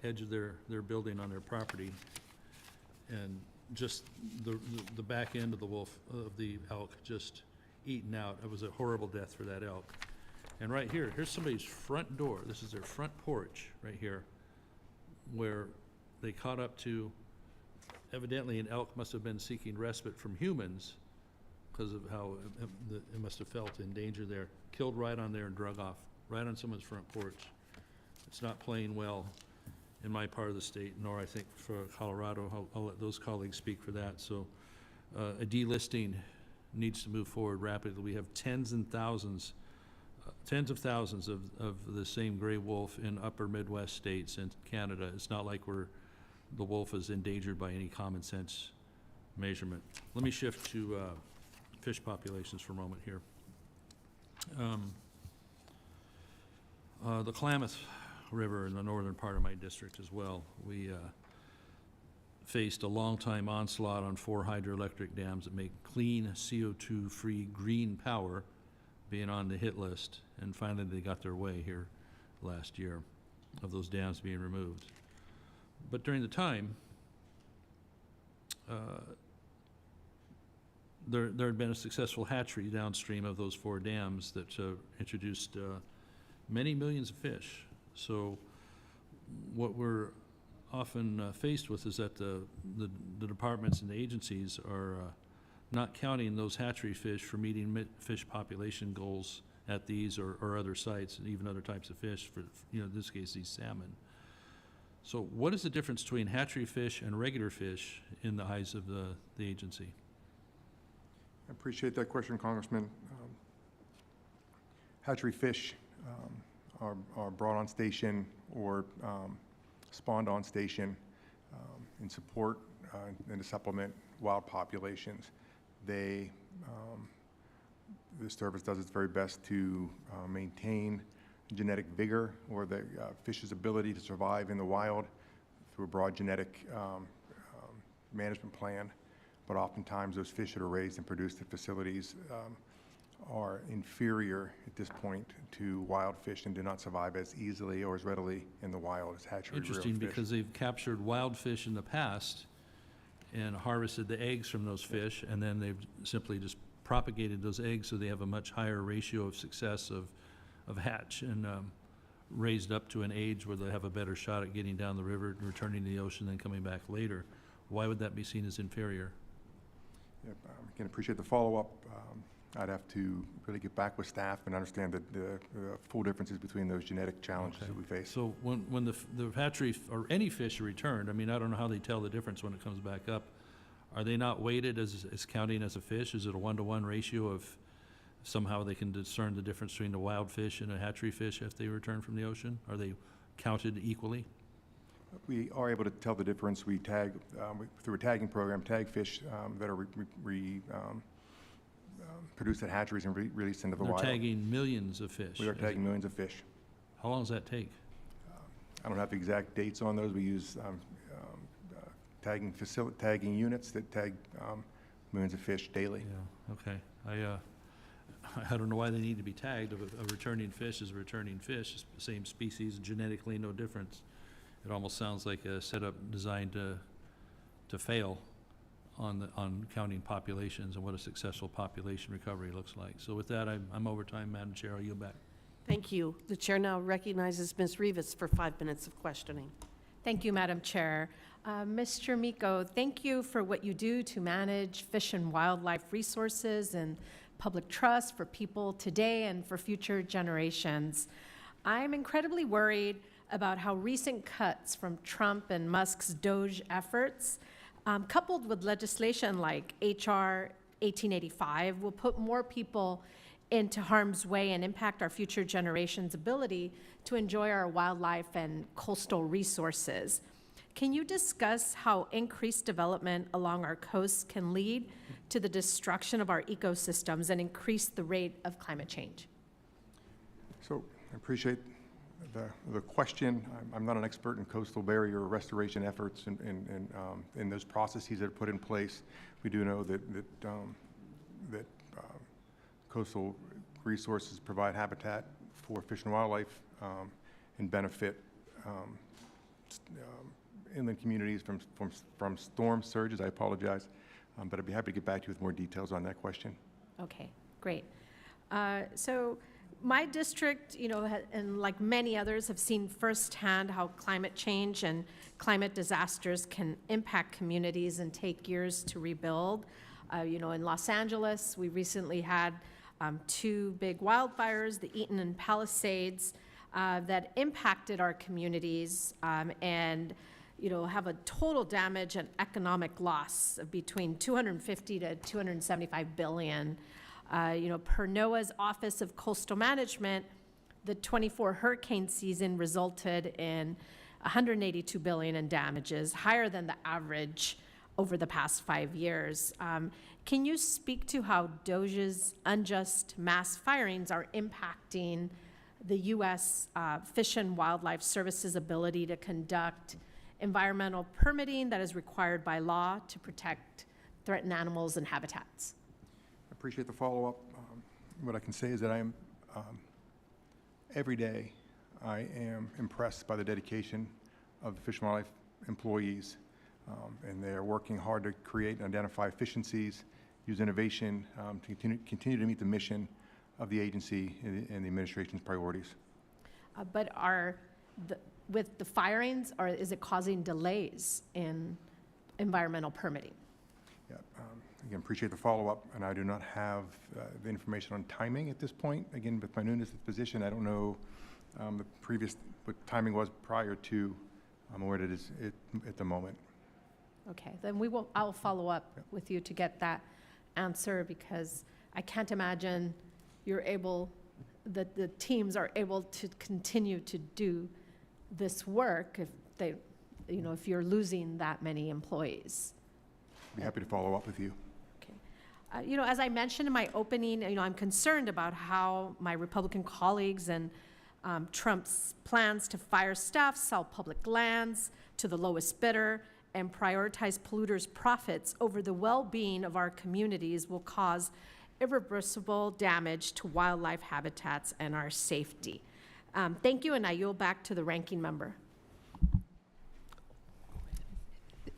edge of their building on their property. And just the back end of the elk just eaten out. It was a horrible death for that elk. And right here, here's somebody's front door. This is their front porch right here, where they caught up to, evidently an elk must have been seeking respite from humans because of how it must have felt in danger there. Killed right on there and drug off, right on someone's front porch. It's not playing well in my part of the state, nor I think for Colorado. I'll let those colleagues speak for that. So a delisting needs to move forward rapidly. We have tens of thousands of the same gray wolf in upper Midwest states and Canada. It's not like the wolf is endangered by any common sense measurement. Let me shift to fish populations for a moment here. The Klamath River in the northern part of my district as well. We faced a long-time onslaught on 4 hydroelectric dams that make clean, CO2-free green power, being on the hit list, and finally they got their way here last year of those dams being removed. But during the time, there had been a successful hatchery downstream of those 4 dams that introduced many millions of fish. So what we're often faced with is that the departments and the agencies are not counting those hatchery fish for meeting fish population goals at these or other sites, and even other types of fish, for, in this case, these salmon. So what is the difference between hatchery fish and regular fish in the eyes of the agency? I appreciate that question, Congressman. Hatchery fish are brought on station or spawned on station in support and to supplement wild populations. The service does its very best to maintain genetic vigor or the fish's ability to survive in the wild through a broad genetic management plan. but oftentimes those fish that are raised and produced at facilities are inferior at this point to wild fish and do not survive as easily or as readily in the wild as hatchery reared Interesting, fish. because they've captured wild fish in the past and harvested the eggs from those fish, and then they've simply just propagated those eggs so they have a much higher ratio of success of hatch, and raised up to an age where they have a better shot at getting down the river and returning to the ocean and coming back later. Why would that be seen as inferior? Yep, again, appreciate the follow-up. I'd have to really get back with staff and understand the full differences between those genetic challenges Okay. that we face. So when the hatchery, or any fish are returned, I mean, I don't know how they tell the difference when it comes back up. Are they not weighted as counting as a fish? Is it a 1-to-1 ratio of somehow they can discern the difference between a wild fish and a hatchery fish if they return from the ocean? Are they counted equally? We are able to tell the difference. We tag, through a tagging program, tag fish that are produced at hatcheries and released into the They're wild. tagging millions of fish. We are tagging millions of fish. How long does that take? I don't have the exact dates on those. We use tagging units that tag millions of fish daily. Yeah, okay. I don't know why they need to be tagged. A returning fish is a returning fish. It's the same species, genetically no difference. It almost sounds like a setup designed to fail on counting populations and what a successful population recovery looks like. So with that, I'm over time, Madam Chair. I'll yield back. Thank you. The chair now recognizes Ms. Rivas for 5 minutes of questioning. Thank you, Madam Chair. Mr. Miko, thank you for what you do to manage fish and wildlife resources and public trust for people today and for future generations. I'm incredibly worried about how recent cuts from Trump and Musk's DOGE efforts, coupled with legislation like H.R. 1885, will put more people into harm's way and impact our future generations' ability to enjoy our wildlife and coastal resources. Can you discuss how increased development along our coasts can lead to the destruction of our ecosystems and increase the rate of climate change? So I appreciate the question. I'm not an expert in coastal barrier restoration efforts and in those processes that are put in place. We do know that coastal resources provide habitat for fish and wildlife and benefit inland communities from storm surges. I apologize, but I'd be happy to get back to you with more details on that question. Okay, great. So my district, and like many others, have seen firsthand how climate change and climate disasters can impact communities and take years to rebuild. In Los Angeles, we recently had 2 big wildfires, the Eaton and Palisades, that impacted our communities and have a total damage and economic loss of between 250 to 275 billion. Per NOAA's Office of Coastal Management, the 24 hurricane season resulted in 182 billion in damages, higher than the average over the past 5 years. Can you speak to how DOGE's unjust mass firings are impacting the U.S. Fish and Wildlife Service's ability to conduct environmental permitting that is required by law to protect threatened animals and habitats? I appreciate the follow-up. What I can say is that I am, every day, I am impressed by the dedication of the Fish and Wildlife employees, and they are working hard to create and identify efficiencies, use innovation to continue to meet the mission of the agency and the administration's priorities. But with the firings, is it causing delays in environmental permitting? Yeah, again, appreciate the follow-up, and I do not have the information on timing at this point. Again, with my newness of position, I don't know what timing was prior to where it is at the moment. Okay, then I'll follow up with you to get that answer, because I can't imagine the teams are able to continue to do this work if you're losing that many employees. I'd be happy to follow up with you. Okay. As I mentioned in my opening, I'm concerned about how my Republican colleagues and Trump's plans to fire staff, sell public lands to the lowest bidder, and prioritize polluters' profits over the well-being of our communities will cause irreversible damage to wildlife habitats and our safety. Thank you, and I yield back to the ranking member.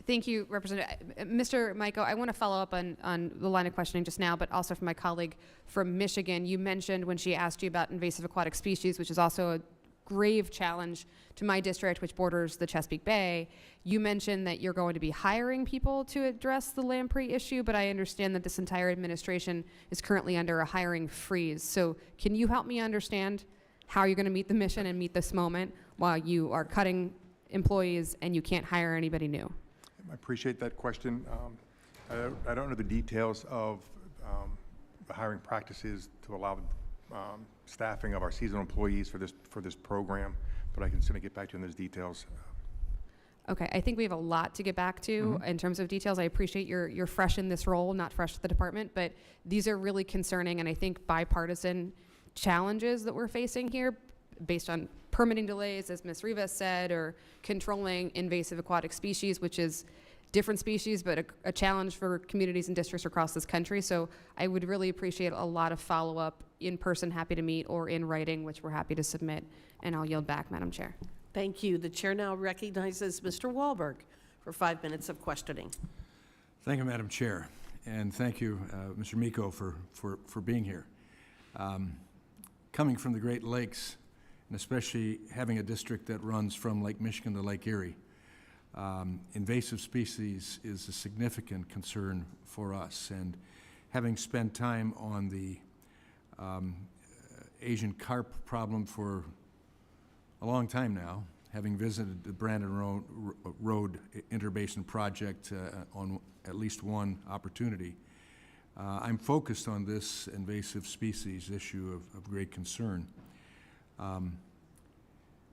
Thank you, Representative. Mr. Mico, I want to follow up on the line of questioning just now, but also from my colleague from Michigan. You mentioned when she asked you about invasive aquatic species, which is also a grave challenge to my district, which borders the Chesapeake Bay. You mentioned that you're going to be hiring people to address the lamprey issue, but I understand that this entire administration is currently under a hiring freeze. So can you help me understand how you're going to meet the mission and meet this moment while you are cutting employees and you can't hire anybody new? I appreciate that question. I don't know the details of the hiring practices to allow staffing of our seasonal employees for this program, but I can certainly get back to you on those details. Okay, I think we have a lot to get back to in terms of details. I appreciate you're fresh in this role, not fresh to the department, but these are really concerning and I think bipartisan challenges that we're facing here based on permitting delays, as Ms. Rivas said, or controlling invasive aquatic species, which is different species, but a challenge for communities and districts across this country. So I would really appreciate a lot of follow-up in person, happy to meet, or in writing, which we're happy to submit. And I'll yield back, Madam Chair. Thank you. The chair now recognizes Mr. Wahlberg for 5 minutes of questioning. Thank you, Madam Chair, and thank you, Mr. Mico, for being here. Coming from the Great Lakes, and especially having a district that runs from Lake Michigan to Lake Erie, invasive species is a significant concern for us. And having spent time on the Asian carp problem for a long time now, having visited the Brandon Road Interbasin Project on at least one opportunity, I'm focused on this invasive species issue of great concern.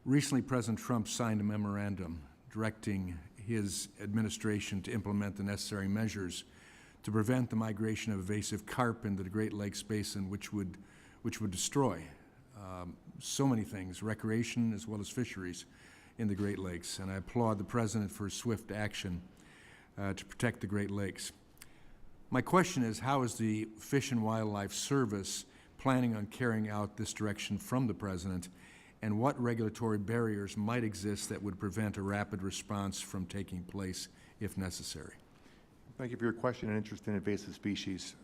Recently, President Trump signed a memorandum directing his administration to implement the necessary measures to prevent the migration of invasive carp into the Great Lakes Basin, which would destroy so many things, recreation as well as fisheries in the Great Lakes. And I applaud the President for swift action to protect the Great Lakes. My question is, how is the Fish and Wildlife Service planning on carrying out this direction from the President, and what regulatory barriers might exist that would prevent a rapid response from taking place if necessary? Thank you for your question and interest in invasive species.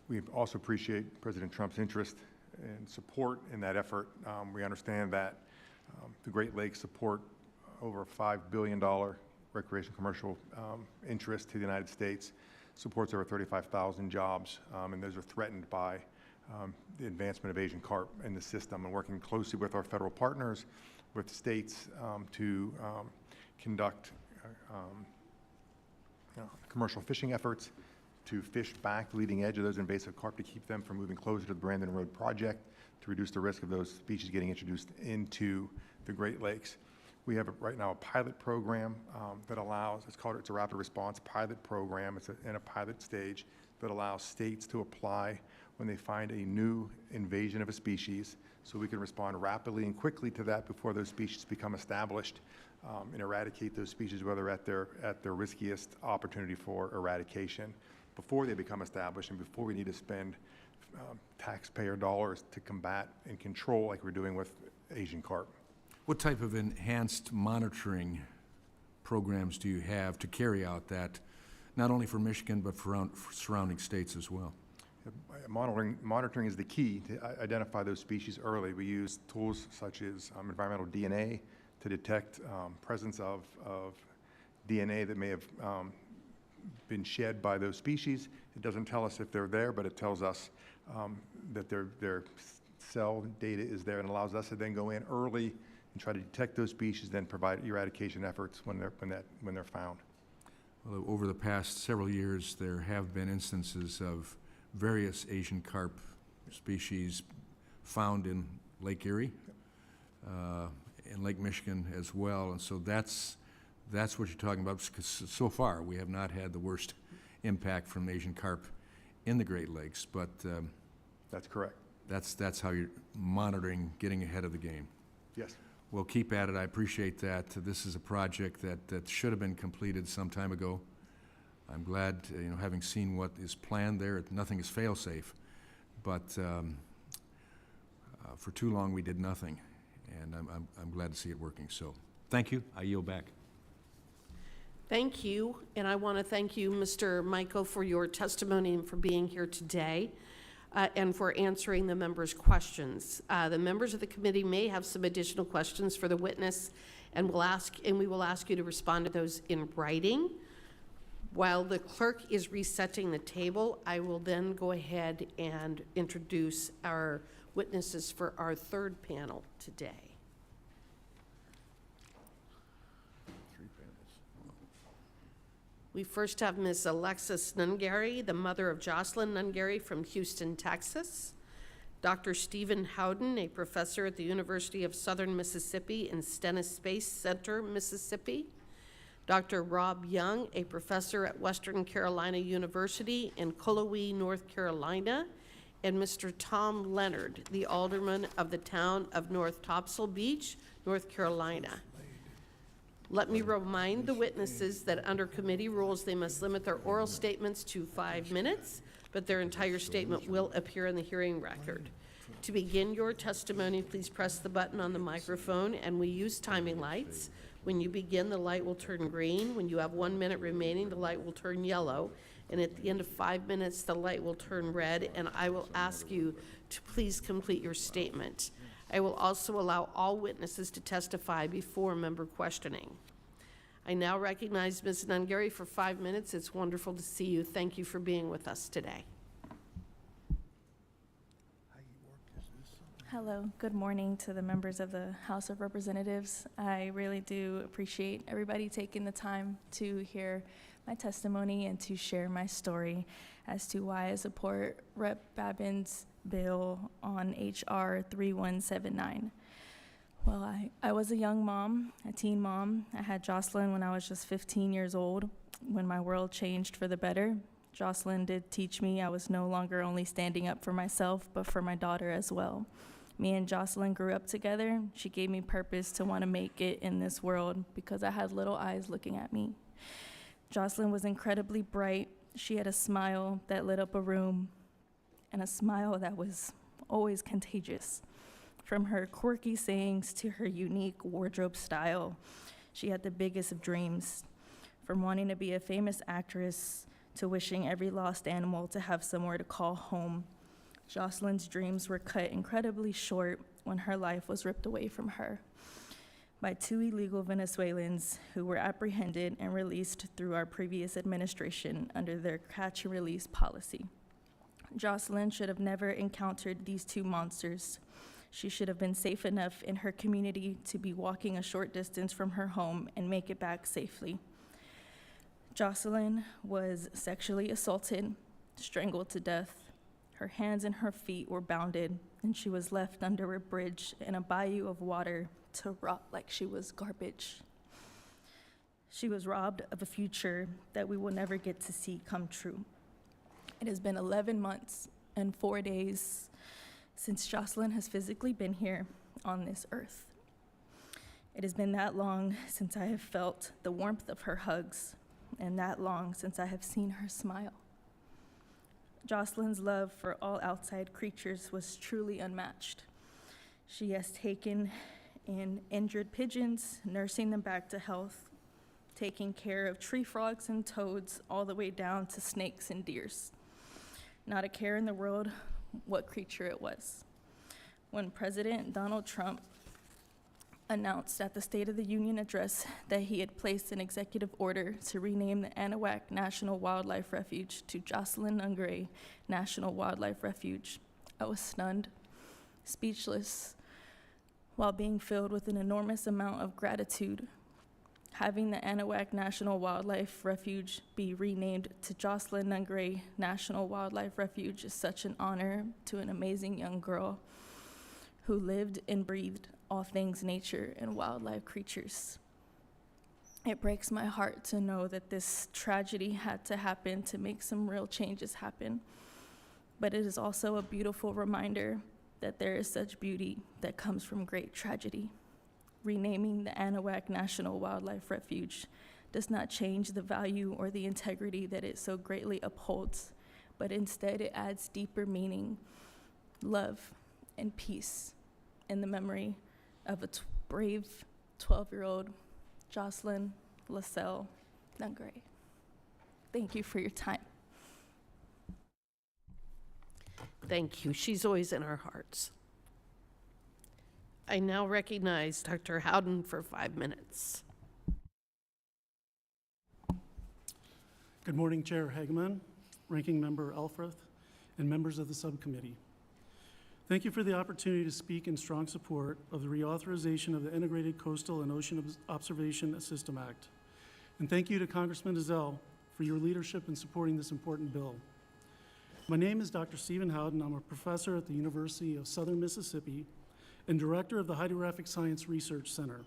We also appreciate President Trump's interest and support in that effort. We understand that the Great Lakes support over $5 billion recreation commercial interest to the United States, supports over 35,000 jobs, and those are threatened by the advancement of Asian carp in the system, and working closely with our federal partners, with states to conduct commercial fishing efforts to fish back the leading edge of those invasive carp to keep them from moving closer to the Brandon Road project, to reduce the risk of those species getting introduced into the Great Lakes. We have right now a pilot program that allows, it's a rapid response pilot program. It's in a pilot stage that allows states to apply when they find a new invasion of a species, so we can respond rapidly and quickly to that before those species become established, and eradicate those species where they're at their riskiest opportunity for eradication, before they become established and before we need to spend taxpayer dollars to combat and control like we're doing with Asian carp. What type of enhanced monitoring programs do you have to carry out that, not only for Michigan, but for surrounding states as well? Monitoring is the key to identify those species early. We use tools such as environmental DNA to detect presence of DNA that may have been shed by those species. It doesn't tell us if they're there, but it tells us that their cell data is there, and allows us to then go in early and try to detect those species, then provide eradication efforts when they're found. Well, over the past several years, there have been instances of various Asian carp species found in Lake Erie, in Lake Michigan as well, and so that's what you're talking about, because so far we have not had the worst impact from Asian carp in the Great Lakes, but that's correct. That's how you're monitoring, getting ahead of the game. Yes. we'll keep at it. I appreciate that. This is a project that should have been completed some time ago. I'm glad, having seen what is planned there, nothing is fail-safe. But for too long, we did nothing, and I'm glad to see it working. So, thank you. I yield back. Thank you, and I want to thank you, Mr. Michael, for your testimony and for being here today, and for answering the members' questions. The members of the committee may have some additional questions for the witness, and we will ask you to respond to those in writing. While the clerk is resetting the table, I will then go ahead and introduce our witnesses for our third panel today. We first have Ms. Alexis Nungaray, the mother of Jocelyn Nungaray from Houston, Texas. Dr. Stephen Howden, a professor at the University of Southern Mississippi in Stennis Space Center, Mississippi. Dr. Rob Young, a professor at Western Carolina University in Cullowhee, North Carolina. And Mr. Tom Leonard, the alderman of the town of North Topsail Beach, North Carolina. Let me remind the witnesses that under committee rules, they must limit their oral statements to 5 minutes, but their entire statement will appear in the hearing record. To begin your testimony, please press the button on the microphone, and we use timing lights. When you begin, the light will turn green. When you have 1 minute remaining, the light will turn yellow. And at the end of 5 minutes, the light will turn red, and I will ask you to please complete your statement. I will also allow all witnesses to testify before member questioning. I now recognize Ms. Nungaray for 5 minutes. It's wonderful to see you. Thank you for being with us today. Hello, good morning to the members of the House of Representatives. I really do appreciate everybody taking the time to hear my testimony and to share my story as to why I support Rep. Babin's bill on HR 3179. Well, I was a young mom, a teen mom. I had Jocelyn when I was just 15 years old, when my world changed for the better. Jocelyn did teach me I was no longer only standing up for myself, but for my daughter as well. Me and Jocelyn grew up together. She gave me purpose to want to make it in this world because I had little eyes looking at me. Jocelyn was incredibly bright. She had a smile that lit up a room, and a smile that was always contagious. From her quirky sayings to her unique wardrobe style, she had the biggest of dreams. From wanting to be a famous actress to wishing every lost animal to have somewhere to call home, Jocelyn's dreams were cut incredibly short when her life was ripped away from her by 2 illegal Venezuelans who were apprehended and released through our previous administration under their catch and release policy. Jocelyn should have never encountered these 2 monsters. She should have been safe enough in her community to be walking a short distance from her home and make it back safely. Jocelyn was sexually assaulted, strangled to death. Her hands and her feet were bounded, and she was left under a bridge in a bayou of water to rot like she was garbage. She was robbed of a future that we will never get to see come true. It has been 11 months and 4 days since Jocelyn has physically been here on this earth. It has been that long since I have felt the warmth of her hugs, and that long since I have seen her smile. Jocelyn's love for all outside creatures was truly unmatched. She has taken in injured pigeons, nursing them back to health, taking care of tree frogs and toads, all the way down to snakes and deers. Not a care in the world what creature it was. When President Donald Trump announced at the State of the Union address that he had placed an executive order to rename the Anahuac National Wildlife Refuge to Jocelyn Nungaray National Wildlife Refuge, I was stunned, speechless, while being filled with an enormous amount of gratitude. Having the Anahuac National Wildlife Refuge be renamed to Jocelyn Nungaray National Wildlife Refuge is such an honor to an amazing young girl who lived and breathed all things nature and wildlife creatures. It breaks my heart to know that this tragedy had to happen to make some real changes happen, but it is also a beautiful reminder that there is such beauty that comes from great tragedy. renaming the Anahuac National Wildlife Refuge does not change the value or the integrity that it so greatly upholds, but instead it adds deeper meaning, love, and peace in the memory of a brave 12-year-old Jocelyn Ezell Nungaray. Thank you for your time. Thank you. She's always in our hearts. I now recognize Dr. Howden for 5 minutes. Good morning, Chair Hageman, Ranking Member Elfreth, and members of the subcommittee. Thank you for the opportunity to speak in strong support of the reauthorization of the Integrated Coastal and Ocean Observation System Act. And thank you to Congressman Ezell for your leadership in supporting this important bill. My name is Dr. Stephen Howden. I'm a professor at the University of Southern Mississippi and director of the Hydrographic Science Research Center.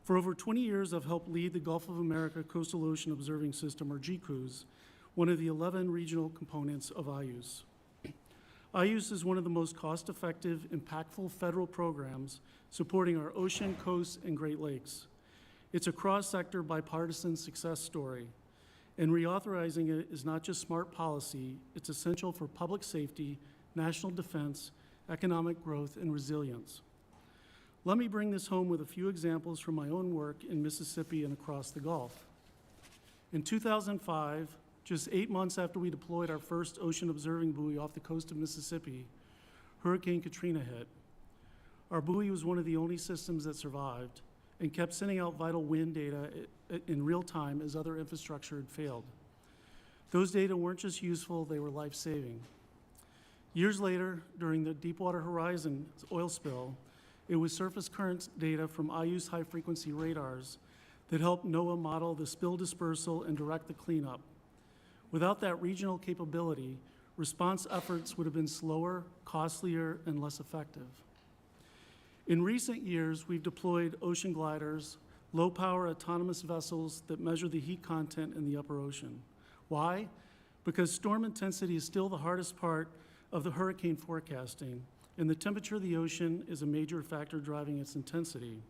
For over 20 years, I've helped lead the Gulf of America Coastal Ocean Observing System, or GCOOS, one of the 11 regional components of IUS. IUS is one of the most cost-effective, impactful federal programs supporting our ocean, coasts, and Great Lakes. It's a cross-sector, bipartisan success story, and reauthorizing it is not just smart policy, it's essential for public safety, national defense, economic growth, and resilience. Let me bring this home with a few examples from my own work in Mississippi and across the Gulf. In 2005, just 8 months after we deployed our first ocean observing buoy off the coast of Mississippi, Hurricane Katrina hit. Our buoy was one of the only systems that survived and kept sending out vital wind data in real time as other infrastructure had failed. Those data weren't just useful, they were life-saving. Years later, during the Deepwater Horizon oil spill, it was surface current data from IUS high-frequency radars that helped NOAA model the spill dispersal and direct the cleanup. Without that regional capability, response efforts would have been slower, costlier, and less effective. In recent years, we've deployed ocean gliders, low-power autonomous vessels that measure the heat content in the upper ocean. Why? Because storm intensity is still the hardest part of the hurricane forecasting, and the temperature of the ocean is a major factor driving its intensity.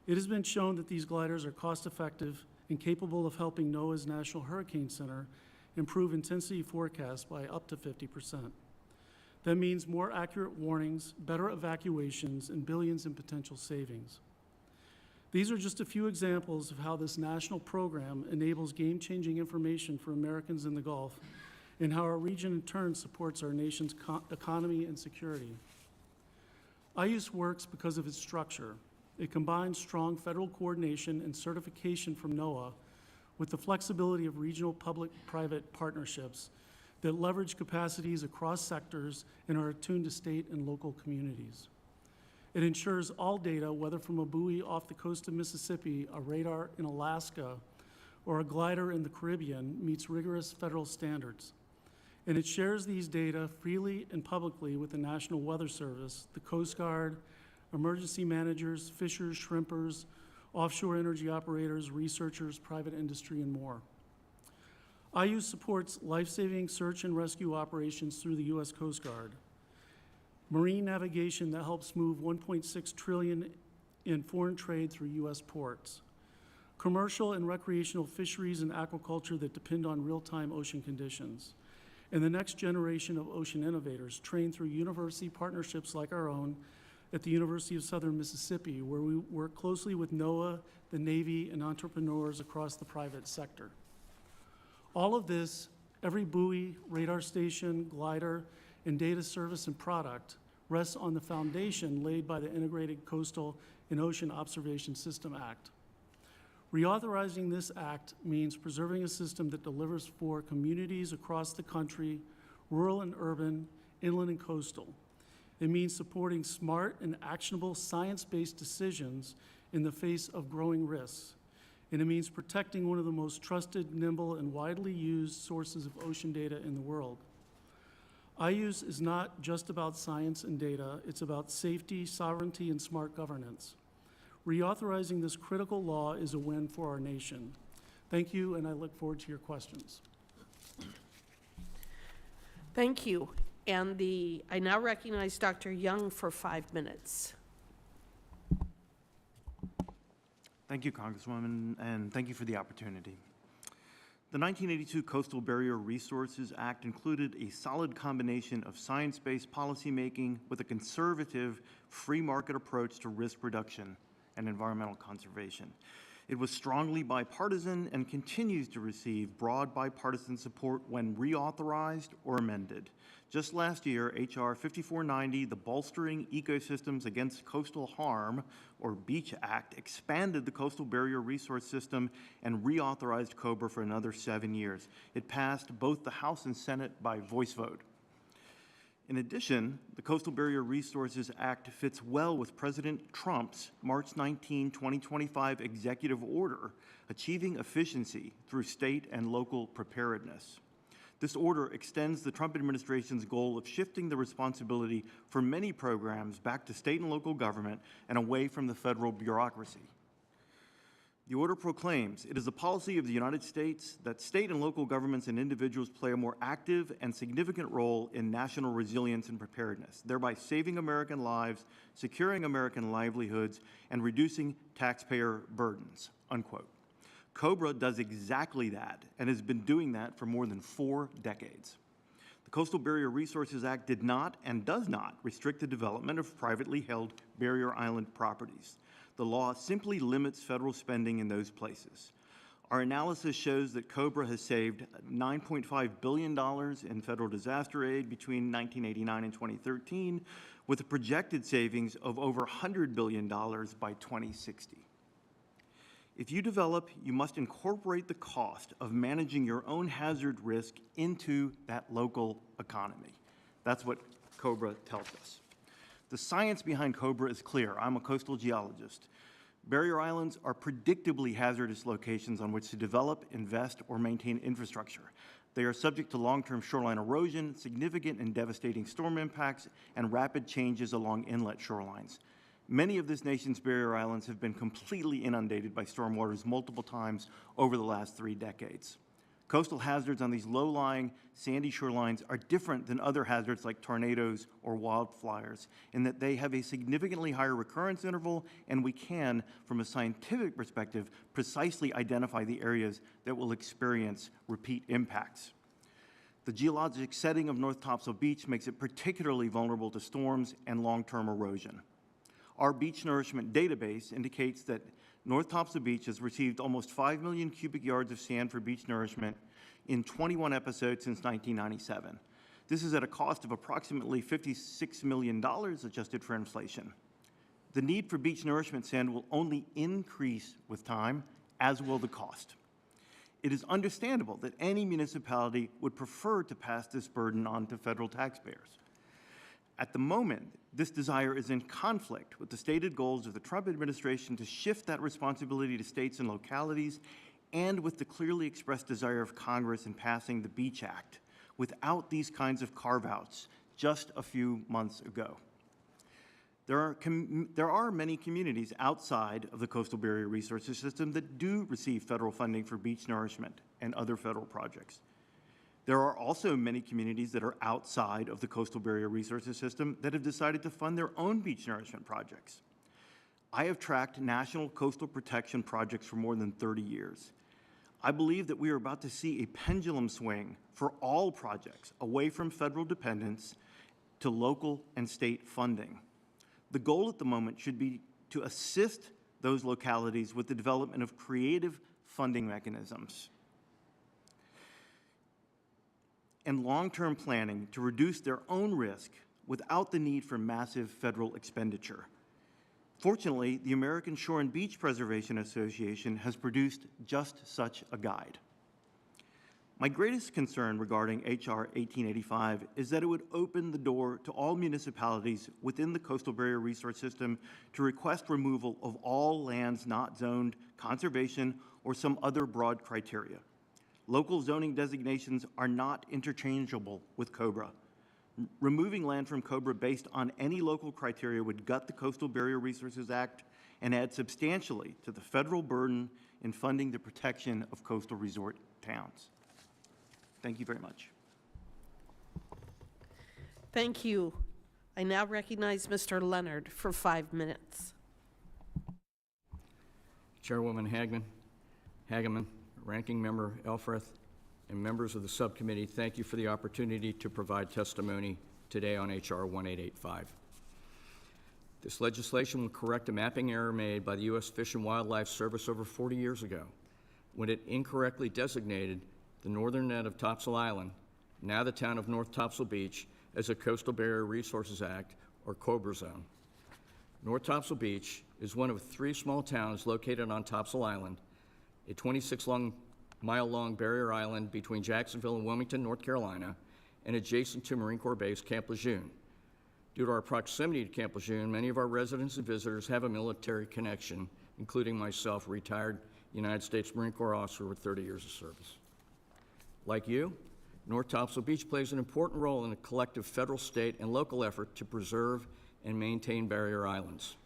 It has been shown that these gliders are cost-effective and capable of helping NOAA's National Hurricane Center improve intensity forecasts by up to 50%. That means more accurate warnings, better evacuations, and billions in potential savings. These are just a few examples of how this national program enables game-changing information for Americans in the Gulf and how our region in turn supports our nation's economy and security. IUS works because of its structure. It combines strong federal coordination and certification from NOAA with the flexibility of regional public-private partnerships that leverage capacities across sectors and are attuned to state and local communities. It ensures all data, whether from a buoy off the coast of Mississippi, a radar in Alaska, or a glider in the Caribbean, meets rigorous federal standards. And it shares these data freely and publicly with the National Weather Service, the Coast Guard, emergency managers, fishers, shrimpers, offshore energy operators, researchers, private industry, and more. IUS supports life-saving search and rescue operations through the U.S. Coast Guard, marine navigation that helps move $1.6 trillion in foreign trade through U.S. ports, commercial and recreational fisheries and aquaculture that depend on real-time ocean conditions, and the next generation of ocean innovators trained through university partnerships like our own at the University of Southern Mississippi, where we work closely with NOAA, the Navy, and entrepreneurs across the private sector. All of this, every buoy, radar station, glider, and data service and product rests on the foundation laid by the Integrated Coastal and Ocean Observation System Act. Reauthorizing this act means preserving a system that delivers for communities across the country, rural and urban, inland and coastal. It means supporting smart and actionable science-based decisions in the face of growing risks. And it means protecting one of the most trusted, nimble, and widely used sources of ocean data in the world. IUS is not just about science and data, it's about safety, sovereignty, and smart governance. Reauthorizing this critical law is a win for our nation. Thank you, and I look forward to your questions. Thank you. And I now recognize Dr. Young for 5 minutes. Thank you, Congresswoman, and thank you for the opportunity. The 1982 Coastal Barrier Resources Act included a solid combination of science-based policymaking with a conservative, free market approach to risk reduction and environmental conservation. It was strongly bipartisan and continues to receive broad bipartisan support when reauthorized or amended. Just last year, H.R. 5490, the Bolstering Ecosystems Against Coastal Harm, or BEACH Act, expanded the Coastal Barrier Resource System and reauthorized COBRA for another 7 years. It passed both the House and Senate by voice vote. In addition, the Coastal Barrier Resources Act fits well with President Trump's March 19, 2025 executive order, achieving efficiency through state and local preparedness. This order extends the Trump administration's goal of shifting the responsibility for many programs back to state and local government and away from the federal bureaucracy. The order proclaims it is the policy of the United States that state and local governments and individuals play a more active and significant role in national resilience and preparedness, thereby saving American lives, securing American livelihoods, and reducing taxpayer burdens, unquote. COBRA does exactly that and has been doing that for more than 4 decades. The Coastal Barrier Resources Act did not and does not restrict the development of privately held barrier island properties. The law simply limits federal spending in those places. Our analysis shows that COBRA has saved $9.5 billion in federal disaster aid between 1989 and 2013, with a projected savings of over $100 billion by 2060. If you develop, you must incorporate the cost of managing your own hazard risk into that local economy. That's what COBRA tells us. The science behind COBRA is clear. I'm a coastal geologist. Barrier islands are predictably hazardous locations on which to develop, invest, or maintain infrastructure. They are subject to long-term shoreline erosion, significant and devastating storm impacts, and rapid changes along inlet shorelines. Many of this nation's barrier islands have been completely inundated by stormwaters multiple times over the last 3 decades. Coastal hazards on these low-lying, sandy shorelines are different than other hazards like tornadoes or wildfires in that they have a significantly higher recurrence interval, and we can, from a scientific perspective, precisely identify the areas that will experience repeat impacts. The geologic setting of North Topsail Beach makes it particularly vulnerable to storms and long-term erosion. Our beach nourishment database indicates that North Topsail Beach has received almost 5 million cubic yards of sand for beach nourishment in 21 episodes since 1997. This is at a cost of approximately $56 million adjusted for inflation. The need for beach nourishment sand will only increase with time, as will the cost. It is understandable that any municipality would prefer to pass this burden on to federal taxpayers. At the moment, this desire is in conflict with the stated goals of the Trump administration to shift that responsibility to states and localities, and with the clearly expressed desire of Congress in passing the Beach Act without these kinds of carve-outs just a few months ago. There are many communities outside of the Coastal Barrier Resources System that do receive federal funding for beach nourishment and other federal projects. There are also many communities that are outside of the Coastal Barrier Resources System that have decided to fund their own beach nourishment projects. I have tracked national coastal protection projects for more than 30 years. I believe that we are about to see a pendulum swing for all projects away from federal dependence to local and state funding. The goal at the moment should be to assist those localities with the development of creative funding mechanisms and long-term planning to reduce their own risk without the need for massive federal expenditure. Fortunately, the American Shore and Beach Preservation Association has produced just such a guide. My greatest concern regarding H.R. 1885 is that it would open the door to all municipalities within the Coastal Barrier Resource System to request removal of all lands not zoned conservation or some other broad criteria. Local zoning designations are not interchangeable with COBRA. Removing land from COBRA based on any local criteria would gut the Coastal Barrier Resources Act and add substantially to the federal burden in funding the protection of coastal resort towns. Thank you very much. Thank you. I now recognize Mr. Leonard for 5 minutes. Chairwoman Hageman, Ranking Member Elfreth, and members of the subcommittee, thank you for the opportunity to provide testimony today on H.R. 1885. This legislation will correct a mapping error made by the U.S. Fish and Wildlife Service over 40 years ago when it incorrectly designated the northern end of Topsail Island, now the town of North Topsail Beach, as a Coastal Barrier Resources Act, or COBRA zone. North Topsail Beach is one of 3 small towns located on Topsail Island, a 26-mile-long barrier island between Jacksonville and Wilmington, North Carolina, and adjacent to Marine Corps Base Camp Lejeune. Due to our proximity to Camp Lejeune, many of our residents and visitors have a military connection, including myself, a retired United States Marine Corps officer with 30 years of service. Like you, North Topsail Beach plays an important role in a collective federal, state, and local effort to preserve and maintain barrier islands.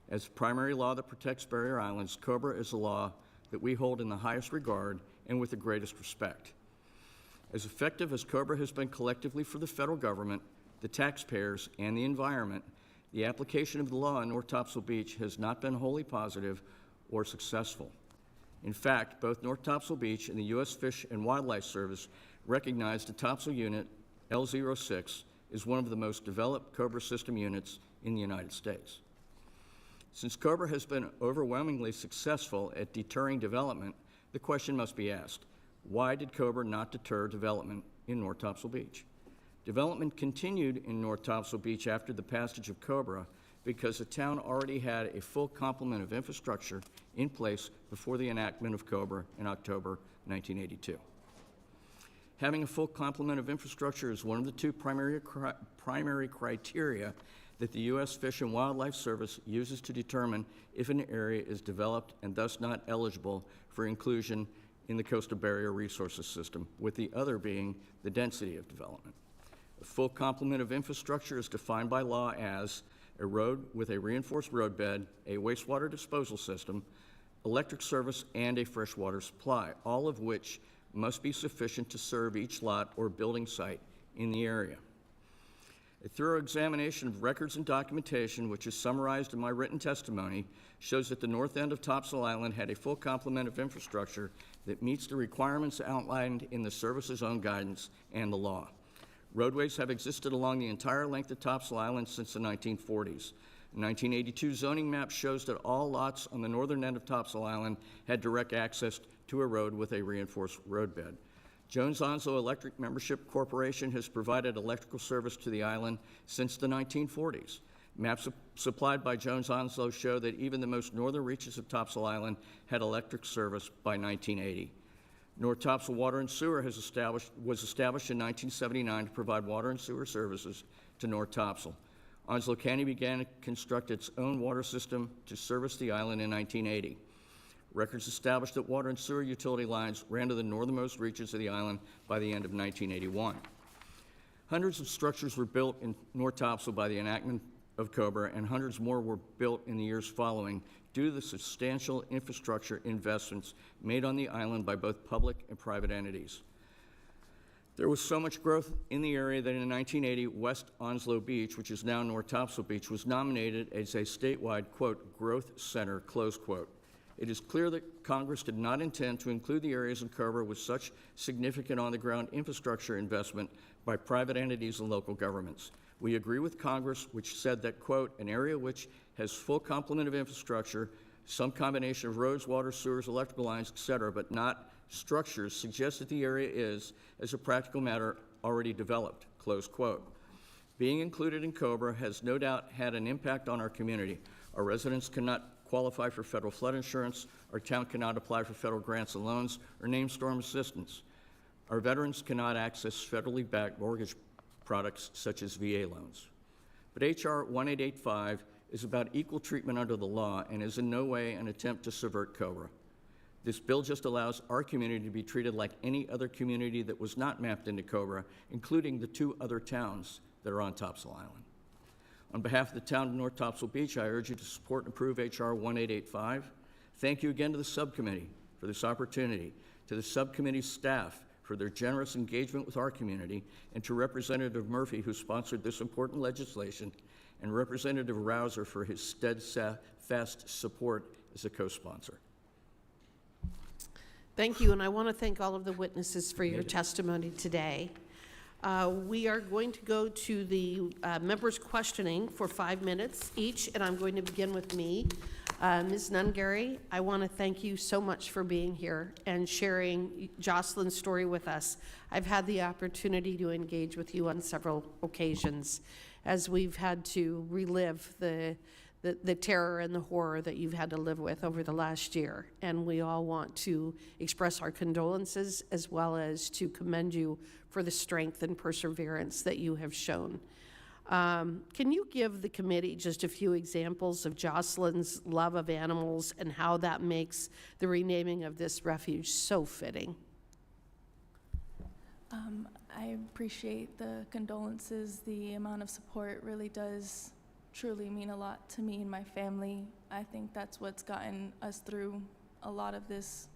As the primary law that protects barrier islands, COBRA is a law that we hold in the highest regard and with the greatest respect. As effective as COBRA has been collectively for the federal government, the taxpayers, and the environment, the application of the law in North Topsail Beach has not been wholly positive or successful. In fact, both North Topsail Beach and the U.S. Fish and Wildlife Service recognize the Topsail Unit L06 is one of the most developed COBRA system units in the United States. Since COBRA has been overwhelmingly successful at deterring development, the question must be asked, why did COBRA not deter development in North Topsail Beach? Development continued in North Topsail Beach after the passage of COBRA because the town already had a full complement of infrastructure in place before the enactment of COBRA in October 1982. Having a full complement of infrastructure is one of the 2 primary criteria that the U.S. Fish and Wildlife Service uses to determine if an area is developed and thus not eligible for inclusion in the Coastal Barrier Resources System, with the other being the density of development. A full complement of infrastructure is defined by law as a road with a reinforced roadbed, a wastewater disposal system, electric service, and a freshwater supply, all of which must be sufficient to serve each lot or building site in the area. A thorough examination of records and documentation, which is summarized in my written testimony, shows that the north end of Topsail Island had a full complement of infrastructure that meets the requirements outlined in the service's own guidance and the law. Roadways have existed along the entire length of Topsail Island since the 1940s. The 1982 zoning map shows that all lots on the northern end of Topsail Island had direct access to a road with a reinforced roadbed. Jones Onslow Electric Membership Corporation has provided electrical service to the island since the 1940s. Maps supplied by Jones Onslow show that even the most northern reaches of Topsail Island had electric service by 1980. North Topsail Water and Sewer was established in 1979 to provide water and sewer services to North Topsail. Onslow County began to construct its own water system to service the island in 1980. Records established that water and sewer utility lines ran to the northernmost reaches of the island by the end of 1981. Hundreds of structures were built in North Topsail by the enactment of COBRA, and hundreds more were built in the years following due to the substantial infrastructure investments made on the island by both public and private entities. There was so much growth in the area that in 1980, West Onslow Beach, which is now North Topsail Beach, was nominated as a statewide, quote, growth center, close quote. It is clear that Congress did not intend to include the areas in COBRA with such significant on-the-ground infrastructure investment by private entities and local governments. We agree with Congress, which said that, quote, an area which has full complement of infrastructure, some combination of roads, water, sewers, electrical lines, et cetera, but not structures, suggests that the area is, as a practical matter, already developed, close quote. Being included in COBRA has no doubt had an impact on our community. Our residents cannot qualify for federal flood insurance. Our town cannot apply for federal grants and loans or named storm assistance. Our veterans cannot access federally backed mortgage products such as VA loans. But H.R. 1885 is about equal treatment under the law and is in no way an attempt to subvert COBRA. This bill just allows our community to be treated like any other community that was not mapped into COBRA, including the 2 other towns that are on Topsail Island. On behalf of the town of North Topsail Beach, I urge you to support and approve H.R. 1885. Thank you again to the subcommittee for this opportunity, to the subcommittee's staff for their generous engagement with our community, and to Representative Murphy, who sponsored this important legislation, and Representative Rouser for his steadfast support as a co-sponsor. Thank you, and I want to thank all of the witnesses for your testimony today. We are going to go to the members' questioning for 5 minutes each, and I'm going to begin with me. Ms. Nungaray, I want to thank you so much for being here and sharing Jocelyn's story with us. I've had the opportunity to engage with you on several occasions as we've had to relive the terror and the horror that you've had to live with over the last year. And we all want to express our condolences as well as to commend you for the strength and perseverance that you have shown. Can you give the committee just a few examples of Jocelyn's love of animals and how that makes the renaming of this refuge so fitting? I appreciate the condolences. The amount of support really does truly mean a lot to me and my family. I think that's what's gotten us through a lot of this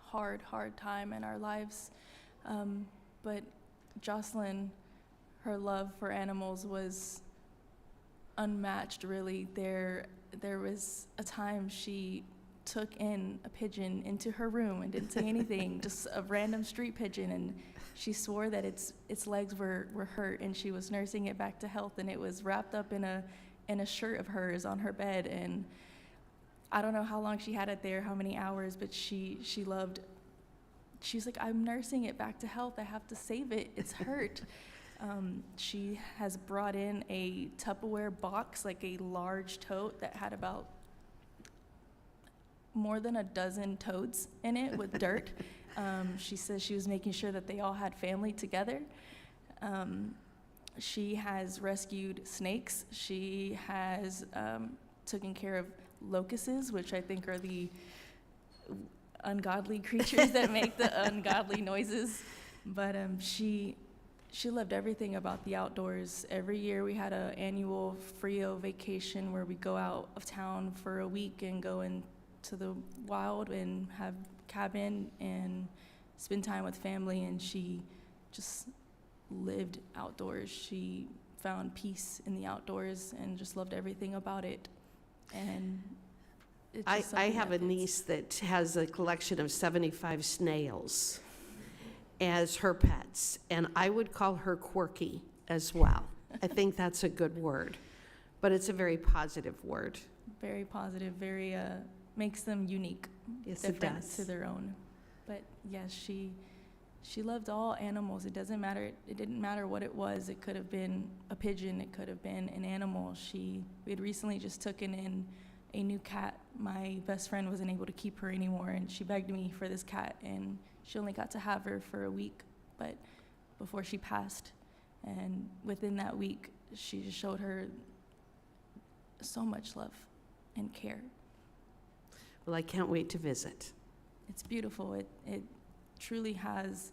hard time in our lives. But Jocelyn, her love for animals was unmatched, really. There was a time she took in a pigeon into her room and didn't say anything, just a random street pigeon, and she swore that its legs were hurt, and she was nursing it back to health, and it was wrapped up in a shirt of hers on her bed. And I don't know how long she had it there, how many hours, but she was like, I'm nursing it back to health. I have to save it. It's hurt. She has brought in a Tupperware box, like a large tote that had about more than a dozen toads in it with dirt. She says she was making sure that they all had family together. She has rescued snakes. She has taken care of locusts, which I think are the ungodly creatures that make the ungodly noises. But she loved everything about the outdoors. Every year we had an annual Frio vacation where we go out of town for a week and go into the wild and have cabin and spend time with family, and she just lived outdoors. She found peace in the outdoors and just loved everything about it. And it's just I something have that a niece that has a collection of 75 snails as her pets, and I would call her quirky as well. I think that's a good word, but it's a very positive word. very positive, very makes them unique, Yes, it different does. to their own. But yes, she loved all animals. It doesn't matter. It didn't matter what it was. It could have been a pigeon. It could have been an animal. We had recently just taken in a new cat. My best friend wasn't able to keep her anymore, and she begged me for this cat, and she only got to have her for a week, but before she passed. And within that week, she just showed her so much love and care. Well, I can't wait to visit. It's beautiful. It truly has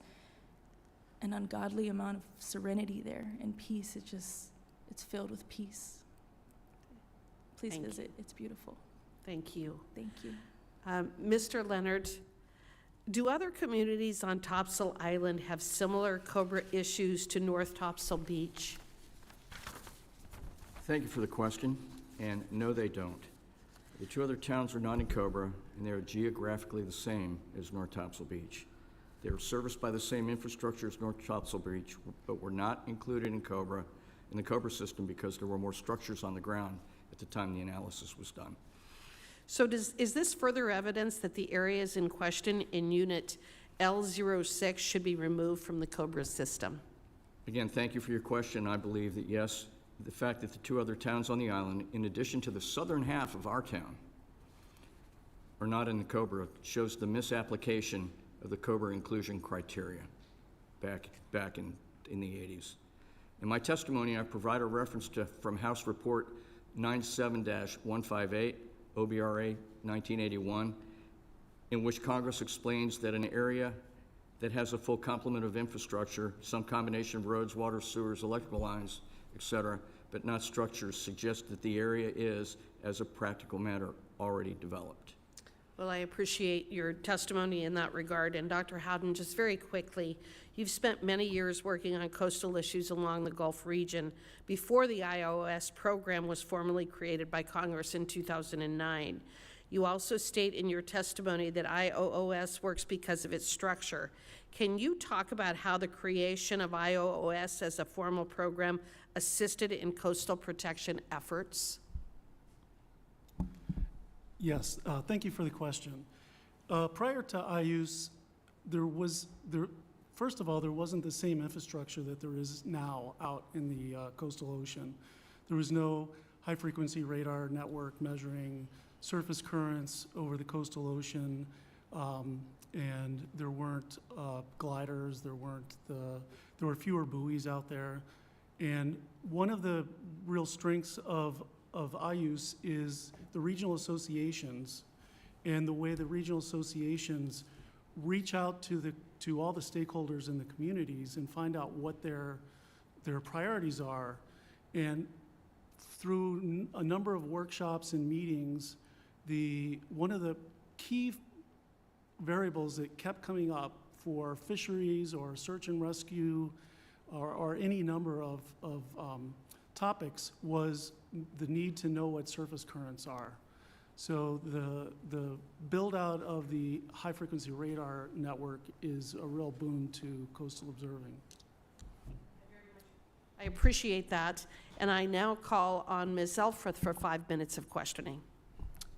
an ungodly amount of serenity there and peace. It's filled with peace. Please Thank visit. It's beautiful. Thank you. Thank you. Mr. Leonard, do other communities on Topsail Island have similar cobra issues to North Topsail Beach? Thank you for the question, and no, they don't. The two other towns are not in Cobra, and they are geographically the same as North Topsail Beach. They are serviced by the same infrastructure as North Topsail Beach, but were not included in the Cobra system because there were more structures on the ground at the time the analysis was done. So is this further evidence that the areas in question in Unit L06 should be removed from the Cobra system? Again, thank you for your question. I believe that yes, the fact that the two other towns on the island, in addition to the southern half of our town, are not in the Cobra shows the misapplication of the Cobra inclusion criteria back in the 80s. In my testimony, I provide a reference from House Report 97-158, OBRA 1981, in which Congress explains that an area that has a full complement of infrastructure, some combination of roads, water, sewers, electrical lines, etc., but not structures, suggests that the area is, as a practical matter, already developed. Well, I appreciate your testimony in that regard. And Dr. Howden, just very quickly, you've spent many years working on coastal issues along the Gulf region before the IOS program was formally created by Congress in 2009. You also state in your testimony that IOOS works because of its structure. Can you talk about how the creation of IOOS as a formal program assisted in coastal protection efforts? Yes, thank you for the question. Prior to IUS, first of all, there wasn't the same infrastructure that there is now out in the coastal ocean. There was no high-frequency radar network measuring surface currents over the coastal ocean, and there weren't gliders, there were fewer buoys out there. And one of the real strengths of IUS is the regional associations and the way the regional associations reach out to all the stakeholders in the communities and find out what their priorities are. And through a number of workshops and meetings, one of the key variables that kept coming up for fisheries or search and rescue or any number of topics was the need to know what surface currents are. So the build out of the high frequency radar network is a real boon to coastal observing. I appreciate that, and I now call on Ms. Elfreth for 5 minutes of questioning.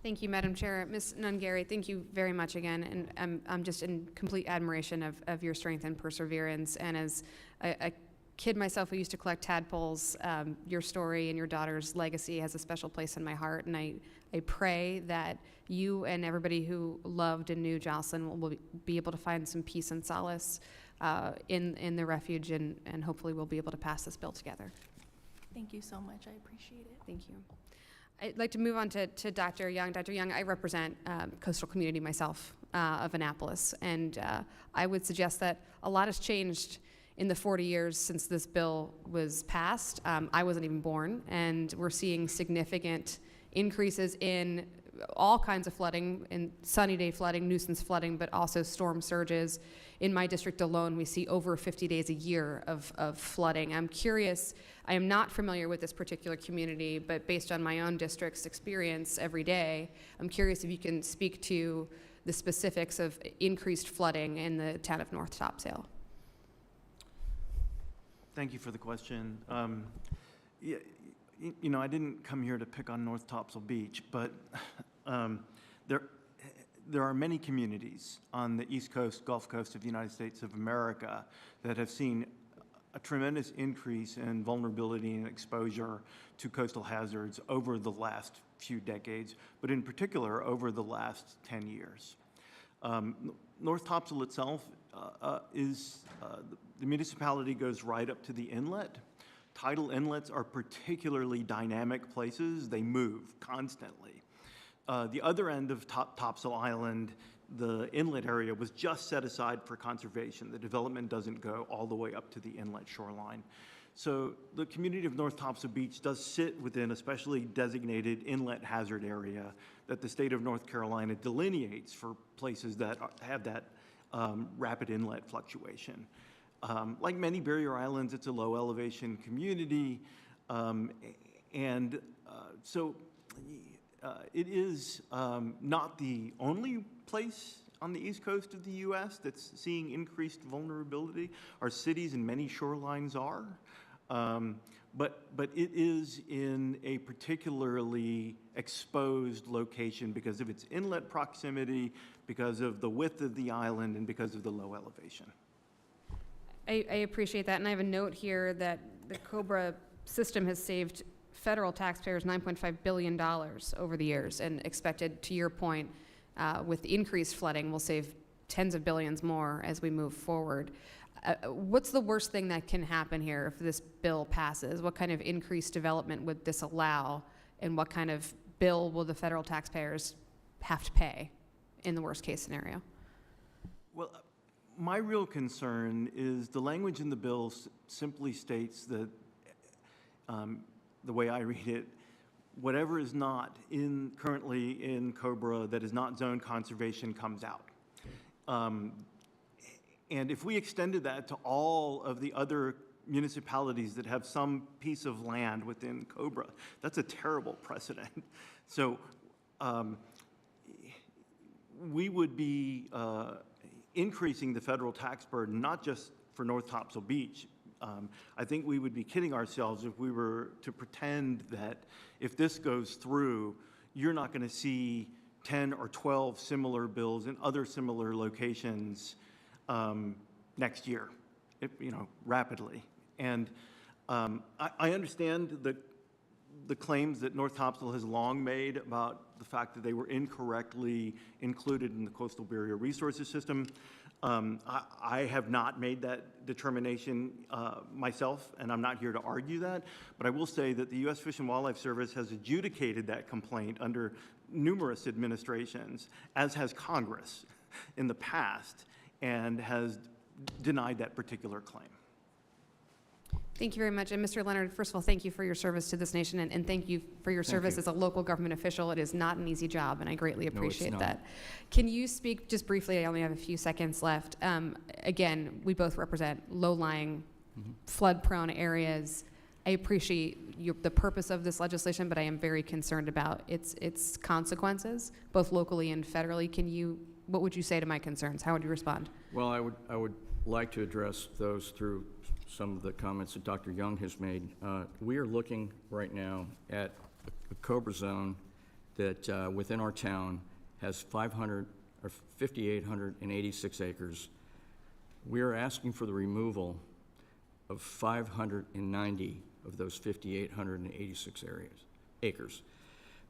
Thank you, Madam Chair. Ms. Nungaray, thank you very much again, and I'm just in complete admiration of your strength and perseverance. And as a kid myself who used to collect tadpoles, your story and your daughter's legacy has a special place in my heart, and I pray that you and everybody who loved and knew Jocelyn will be able to find some peace and solace in the refuge, and hopefully we'll be able to pass this bill together. Thank you so much. I appreciate it. Thank you. I'd like to move on to Dr. Young. Dr. Young, I represent coastal community myself of Annapolis, and I would suggest that a lot has changed in the 40 years since this bill was passed. I wasn't even born, and we're seeing significant increases in all kinds of flooding, in sunny day flooding, nuisance flooding, but also storm surges. In my district alone, we see over 50 days a year of flooding. I'm curious, I am not familiar with this particular community, but based on my own district's experience every day, I'm curious if you can speak to the specifics of increased flooding in the town of North Topsail. Thank you for the question. Yeah, you know, I didn't come here to pick on North Topsail Beach, but there are many communities on the East Coast, Gulf Coast of the United States of America that have seen a tremendous increase in vulnerability and exposure to coastal hazards over the last few decades, but in particular over the last 10 years. North Topsail itself the municipality goes right up to the inlet. Tidal inlets are particularly dynamic places. They move constantly. The other end of Topsail Island, the inlet area, was just set aside for conservation. The development doesn't go all the way up to the inlet shoreline. So the community of North Topsail Beach does sit within a specially designated inlet hazard area that the state of North Carolina delineates for places that have that rapid inlet fluctuation. Like many barrier islands, it's a low elevation community, so it is not the only place on the east coast of the U.S. that's seeing increased vulnerability. Our cities and many shorelines are, but it is in a particularly exposed location because of its inlet proximity, because of the width of the island, and because of the low elevation. I appreciate that, and I have a note here that the COBRA system has saved federal taxpayers $9.5 billion over the years, and expected, to your point, with increased flooding, will save tens of billions more as we move forward. What's the worst thing that can happen here if this bill passes? What kind of increased development would this allow, and what kind of bill will the federal taxpayers have to pay in the worst case scenario? Well, my real concern is the language in the bill simply states that, the way I read it, whatever is not currently in COBRA that is not zone conservation comes out. And if we extended that to all of the other municipalities that have some piece of land within COBRA, that's a terrible precedent. So we would be increasing the federal tax burden, not just for North Topsail Beach. I think we would be kidding ourselves if we were to pretend that if this goes through, you're not going to see 10 or 12 similar bills in other similar locations next year, rapidly. And I understand the claims that North Topsail has long made about the fact that they were incorrectly included in the Coastal Barrier Resources System. I have not made that determination myself, and I'm not here to argue that, but I will say that the U.S. Fish and Wildlife Service has adjudicated that complaint under numerous administrations, as has Congress in the past, and has denied that particular claim. Thank you very much. And Mr. Leonard, first of all, thank you for your service to this nation, and thank you for your service as a local government official. It is not an easy job, and I greatly appreciate that. Can you speak just briefly? I only have a few seconds left. Again, we both represent low-lying, flood-prone areas. I appreciate the purpose of this legislation, but I am very concerned about its consequences, both locally and federally. What would you say to my concerns? How would you respond? Well, I would like to address those through some of the comments that Dr. Young has made. We are looking right now at a COBRA zone that within our town has 5,886 acres. We are asking for the removal of 590 of those 5,886 acres.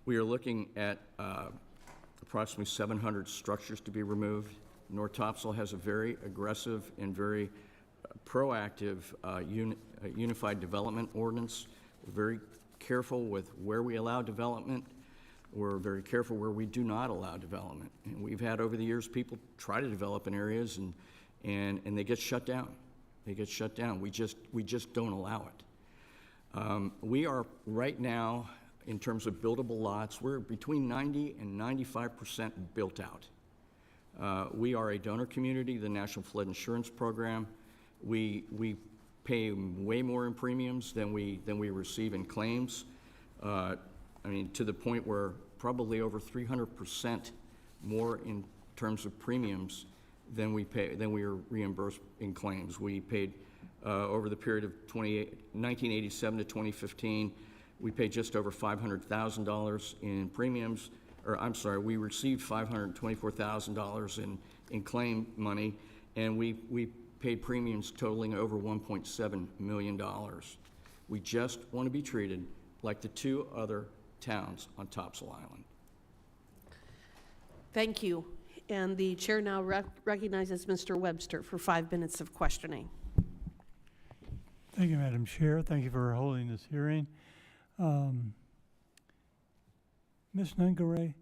We are looking at approximately 700 structures to be removed. North Topsail has a very aggressive and very proactive unified development ordinance. We're very careful with where we allow development. We're very careful where we do not allow development. And we've had over the years people try to develop in areas and they get shut down. They get shut down. We just don't allow it. We are right now, in terms of buildable lots, we're between 90 and 95% built out. We are a donor community, the National Flood Insurance Program. We pay way more in premiums than we receive in claims. I mean, to the point where probably over 300% more in terms of premiums than we are reimbursed in claims. We paid over the period of 1987 to 2015, we paid just over $500,000 in premiums. Or I'm sorry, we received $524,000 in claim money, and we paid premiums totaling over $1.7 million. We just want to be treated like the two other towns on Topsail Island. Thank you. And the chair now recognizes Mr. Webster for 5 minutes of questioning. Thank you, Madam Chair. Thank you for holding this hearing. Ms. Nungaray,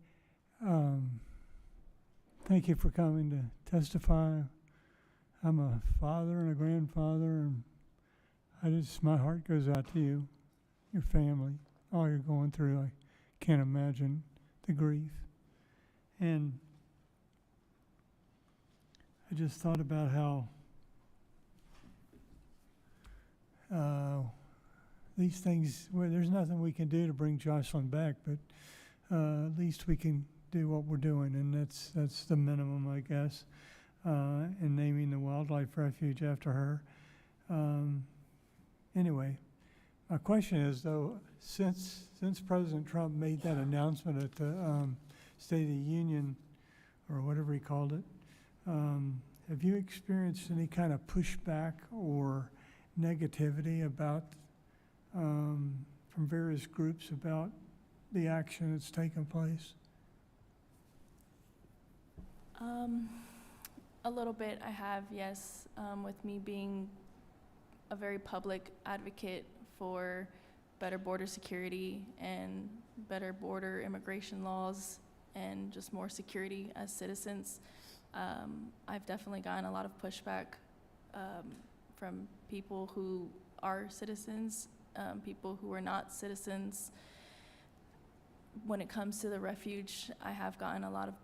thank you for coming to testify. I'm a father and a grandfather, and my heart goes out to you, your family, all you're going through. I can't imagine the grief. And I just thought about how these things, well, there's nothing we can do to bring Jocelyn back, but at least we can do what we're doing, and that's the minimum, I guess, in naming the wildlife refuge after her. Anyway, my question is, though, since President Trump made that announcement at the State of the Union, or whatever he called it, have you experienced any kind of pushback or negativity about from various groups about the action that's taken place? A little bit I have, yes, with me being a very public advocate for better border security and better border immigration laws and just more security as citizens. I've definitely gotten a lot of pushback from people who are citizens, people who are not citizens. When it comes to the refuge, I have gotten a lot of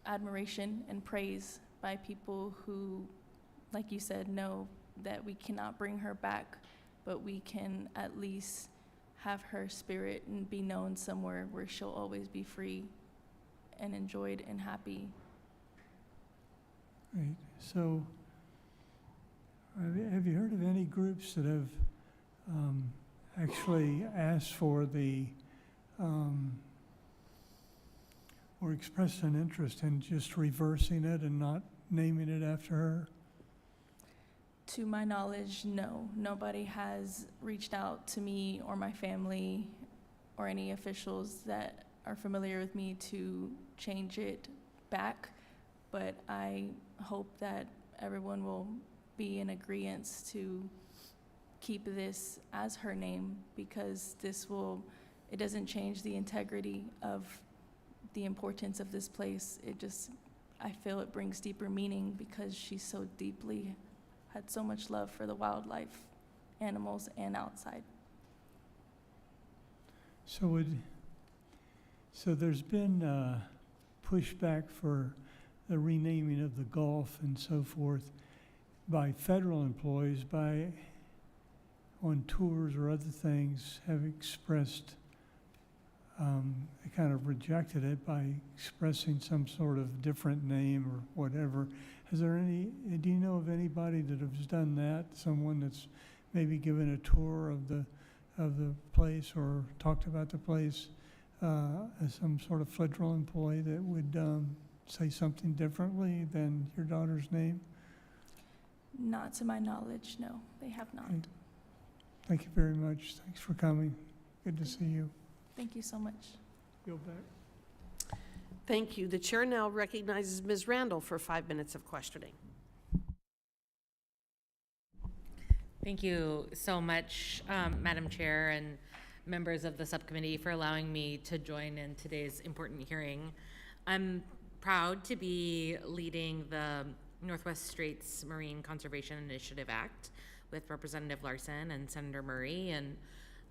admiration and praise by people who, like you said, know that we cannot bring her back, but we can at least have her spirit and be known somewhere where she'll always be free and enjoyed and happy. Great. So, have you heard of any groups that have actually asked for the, or expressed an interest in just reversing it and not naming it after her? To my knowledge, no. Nobody has reached out to me or my family or any officials that are familiar with me to change it back, but I hope that everyone will be in agreement to keep this as her name, because it doesn't change the integrity of the importance of this place. I feel it brings deeper meaning because she so deeply had so much love for the wildlife, animals, and outside. So there's been pushback for the renaming of the Gulf and so forth by federal employees, on tours or other things, have expressed, they kind of rejected it by expressing some sort of different name or whatever. Do you know of anybody that has done that? Someone that's maybe given a tour of the place or talked about the place as some sort of federal employee that would say something differently than your daughter's name? Not to my knowledge, no, they have not. Okay. Thank you very much. Thanks for coming. Good to see you. Thank you so much. Go back. Thank you. The chair now recognizes Ms. Randall for 5 minutes of questioning. Thank you so much, Madam Chair and members of the subcommittee, for allowing me to join in today's important hearing. I'm proud to be leading the Northwest Straits Marine Conservation Initiative Act with Representative Larsen and Senator Murray, and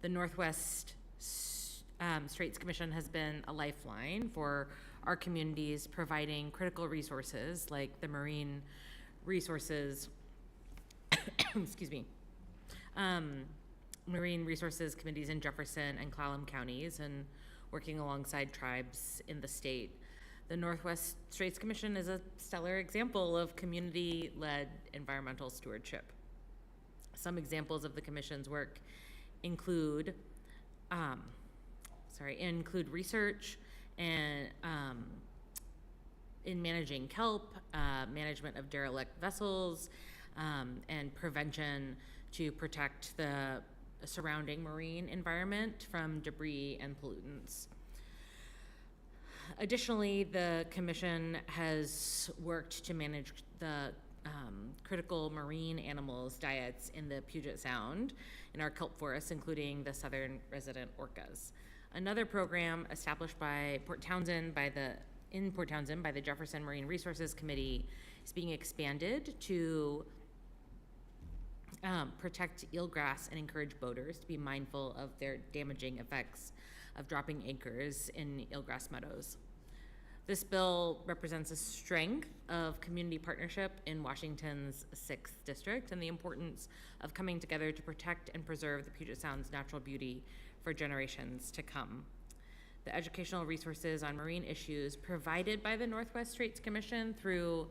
the Northwest Straits Commission has been a lifeline for our communities, providing critical resources like the marine resources, excuse me, marine resources committees in Jefferson and Clallam counties, and working alongside tribes in the state. The Northwest Straits Commission is a stellar example of community-led environmental stewardship. Some examples of the Commission's work include research and in managing kelp, management of derelict vessels, and prevention to protect the surrounding marine environment from debris and pollutants. Additionally, the Commission has worked to manage the critical marine animals diets in the Puget Sound in our kelp forests, including the southern resident orcas. Another program established by Port Townsend by the Jefferson Marine Resources Committee is being expanded to protect eelgrass and encourage boaters to be mindful of their damaging effects of dropping anchors in eelgrass meadows. This bill represents a strength of community partnership in Washington's 6th District and the importance of coming together to protect and preserve the Puget Sound's natural beauty for generations to come. The educational resources on marine issues provided by the Northwest Straits Commission through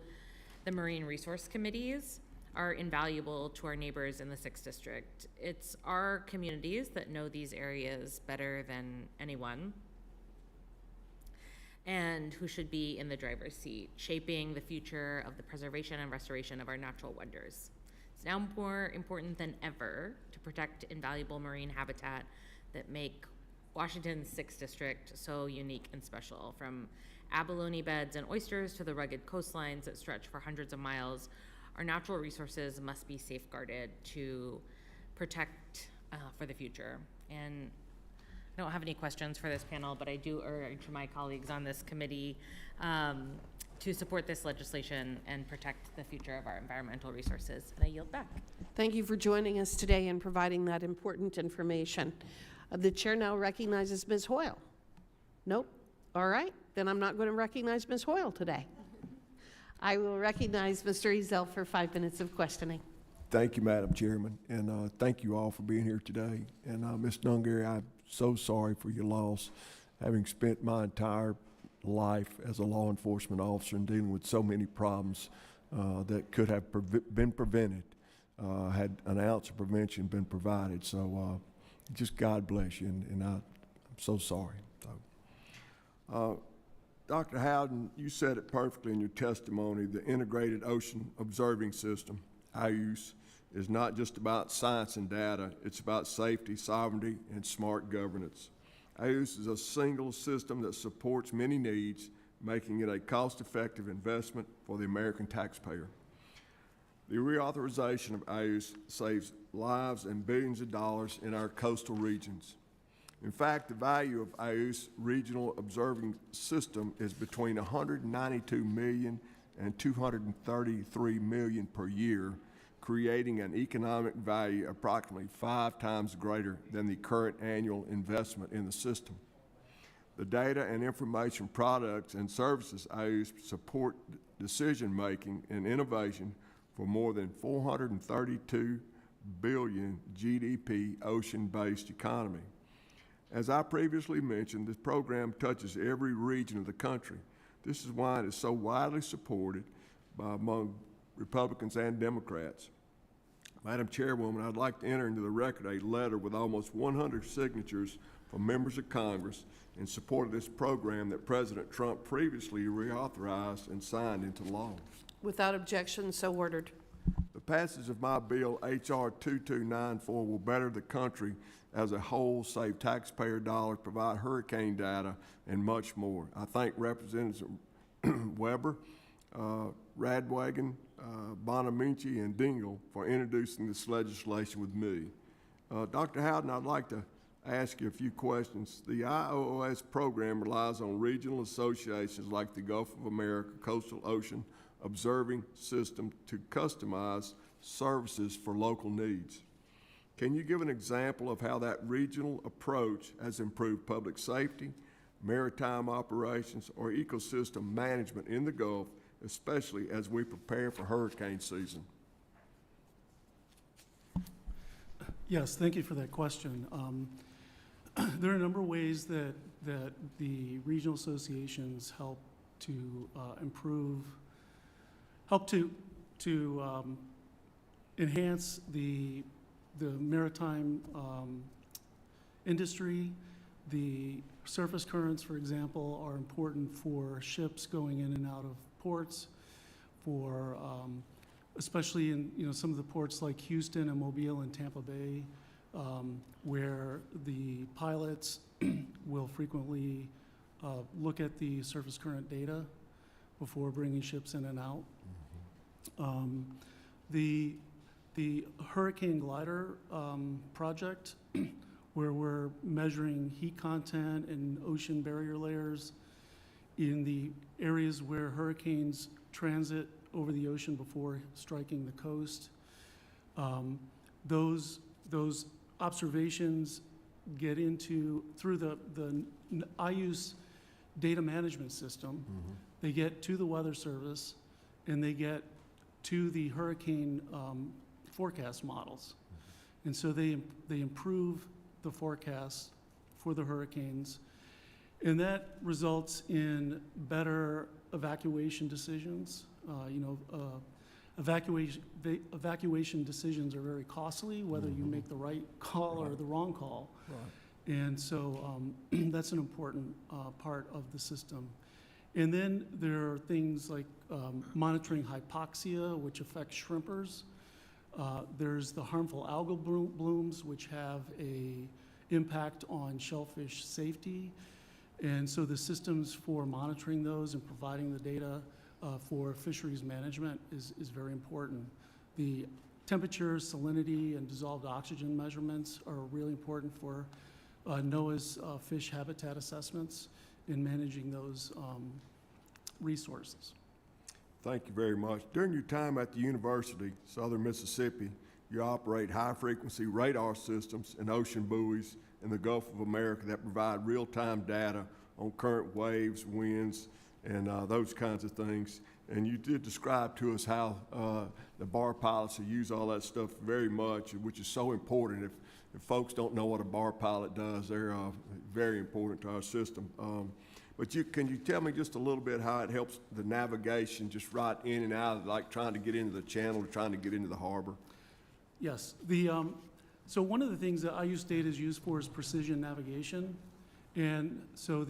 the Marine Resource Committees are invaluable to our neighbors in the 6th District. It's our communities that know these areas better than anyone, and who should be in the driver's seat, shaping the future of the preservation and restoration of our natural wonders. It's now more important than ever to protect invaluable marine habitat that make Washington's 6th District so unique and special. From abalone beds and oysters to the rugged coastlines that stretch for hundreds of miles, our natural resources must be safeguarded to protect for the future. And I don't have any questions for this panel, but I do urge my colleagues on this committee to support this legislation and protect the future of our environmental resources. And I yield back. Thank you for joining us today and providing that important information. The chair now recognizes Ms. Hoyle. Nope. All right. Then I'm not going to recognize Ms. Hoyle today. I will recognize Mr. Ezell for 5 minutes of questioning. Thank you, Madam Chairman, and thank you all for being here today. And Ms. Nungaray, I'm so sorry for your loss. Having spent my entire life as a law enforcement officer and dealing with so many problems that could have been prevented had an ounce of prevention been provided. So just God bless you, and I'm so sorry. So, Dr. Howden, you said it perfectly in your testimony. The Integrated Ocean Observing System, IOOS, is not just about science and data. It's about safety, sovereignty, and smart governance. IOOS is a single system that supports many needs, making it a cost-effective investment for the American taxpayer. The reauthorization of IOOS saves lives and billions of dollars in our coastal regions. In fact, the value of IOOS Regional Observing System is between $192 million and $233 million per year, creating an economic value approximately 5 times greater than the current annual investment in the system. The data and information products and services IOOS support decision-making and innovation for more than 432 billion GDP ocean-based economy. As I previously mentioned, this program touches every region of the country. This is why it is so widely supported by among Republicans and Democrats. Madam Chairwoman, I'd like to enter into the record a letter with almost 100 signatures from members of Congress in support of this program that President Trump previously reauthorized and signed into law. Without objection, so ordered. The passage of my bill, H.R. 2294, will better the country as a whole, save taxpayer dollars, provide hurricane data, and much more. I thank Representatives Weber, Radwagon, Bonamici, and Dingell for introducing this legislation with me. Dr. Howden, I'd like to ask you a few questions. The IOOS program relies on regional associations like the Gulf of America Coastal Ocean Observing System to customize services for local needs. Can you give an example of how that regional approach has improved public safety, maritime operations, or ecosystem management in the Gulf, especially as we prepare for hurricane season? Yes, thank you for that question. There are a number of ways that the regional associations help to enhance the maritime industry. The surface currents, for example, are important for ships going in and out of ports, for especially in some of the ports like Houston and Mobile and Tampa Bay, where the pilots will frequently look at the surface current data before bringing ships in and out. The Hurricane Glider project, where we're measuring heat content and ocean barrier layers in the areas where hurricanes transit over the ocean before striking the coast. Those observations get through the IOOS data management system. They get to the Weather Service, and they get to the hurricane forecast models. And so they improve the forecast for the hurricanes, and that results in better evacuation decisions. Evacuation decisions are very costly, whether you make the right call or the wrong call. Right. And so that's an important part of the system. And then there are things like monitoring hypoxia, which affects shrimpers. There's the harmful algal blooms, which have an impact on shellfish safety. And so the systems for monitoring those and providing the data for fisheries management is very important. The temperature, salinity, and dissolved oxygen measurements are really important for NOAA's fish habitat assessments in managing those resources. Thank you very much. During your time at the University, Southern Mississippi, you operate high-frequency radar systems and ocean buoys in the Gulf of America that provide real-time data on current waves, winds, and those kinds of things. And you did describe to us how the bar pilots use all that stuff very much, which is so important. If folks don't know what a bar pilot does, they're very important to our system. But can you tell me just a little bit how it helps the navigation, just right in and out, like trying to get into the channel, or trying to get into the harbor? Yes. So one of the things that IUS data is used for is precision navigation. And so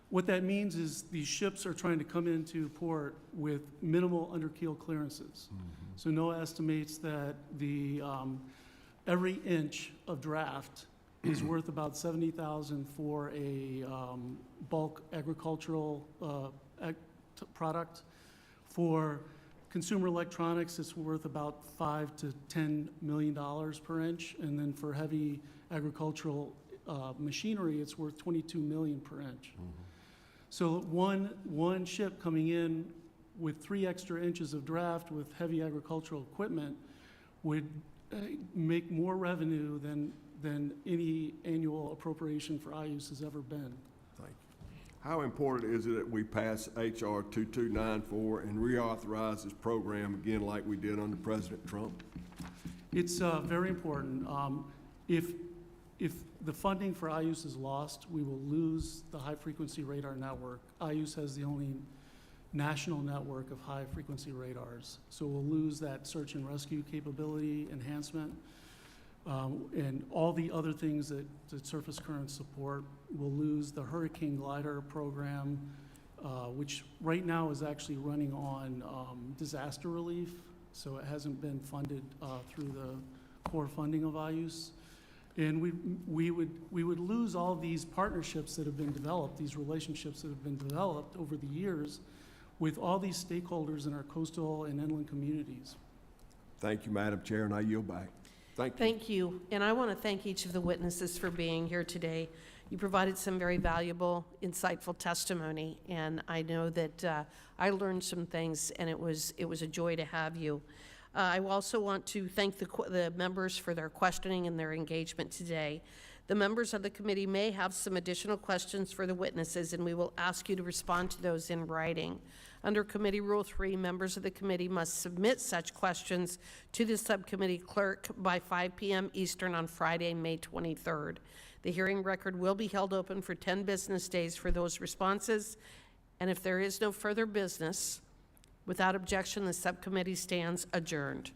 what that means is these ships are trying to come into port with minimal underkeel clearances. So NOAA estimates that every inch of draft is worth about $70,000 for a bulk agricultural product. For consumer electronics, it's worth about $5 to $10 million per inch, and then for heavy agricultural machinery, it's worth $22 million per inch. So one ship coming in with 3 extra inches of draft with heavy agricultural equipment would make more revenue than any annual appropriation for IUS has ever been. Thank you. How important is it that we pass H.R. 2294 and reauthorize this program again like we did under President Trump? It's very important. If the funding for IUS is lost, we will lose the high-frequency radar network. IUS has the only national network of high-frequency radars. So we'll lose that search and rescue capability enhancement. And all the other things that surface currents support. We'll lose the Hurricane Glider program, which right now is actually running on disaster relief. So it hasn't been funded through the core funding of IUS. And we would lose all these partnerships that have been developed, these relationships that have been developed over the years with all these stakeholders in our coastal and inland communities. Thank you, Madam Chair, and I yield back. Thank you. Thank you. And I want to thank each of the witnesses for being here today. You provided some very valuable, insightful testimony, and I know that I learned some things, and it was a joy to have you. I also want to thank the members for their questioning and their engagement today. The members of the committee may have some additional questions for the witnesses, and we will ask you to respond to those in writing. Under Committee Rule 3, members of the committee must submit such questions to the subcommittee clerk by 5 p.m. Eastern on Friday, May 23rd. The hearing record will be held open for 10 business days for those responses, and if there is no further business, without objection, the subcommittee stands adjourned.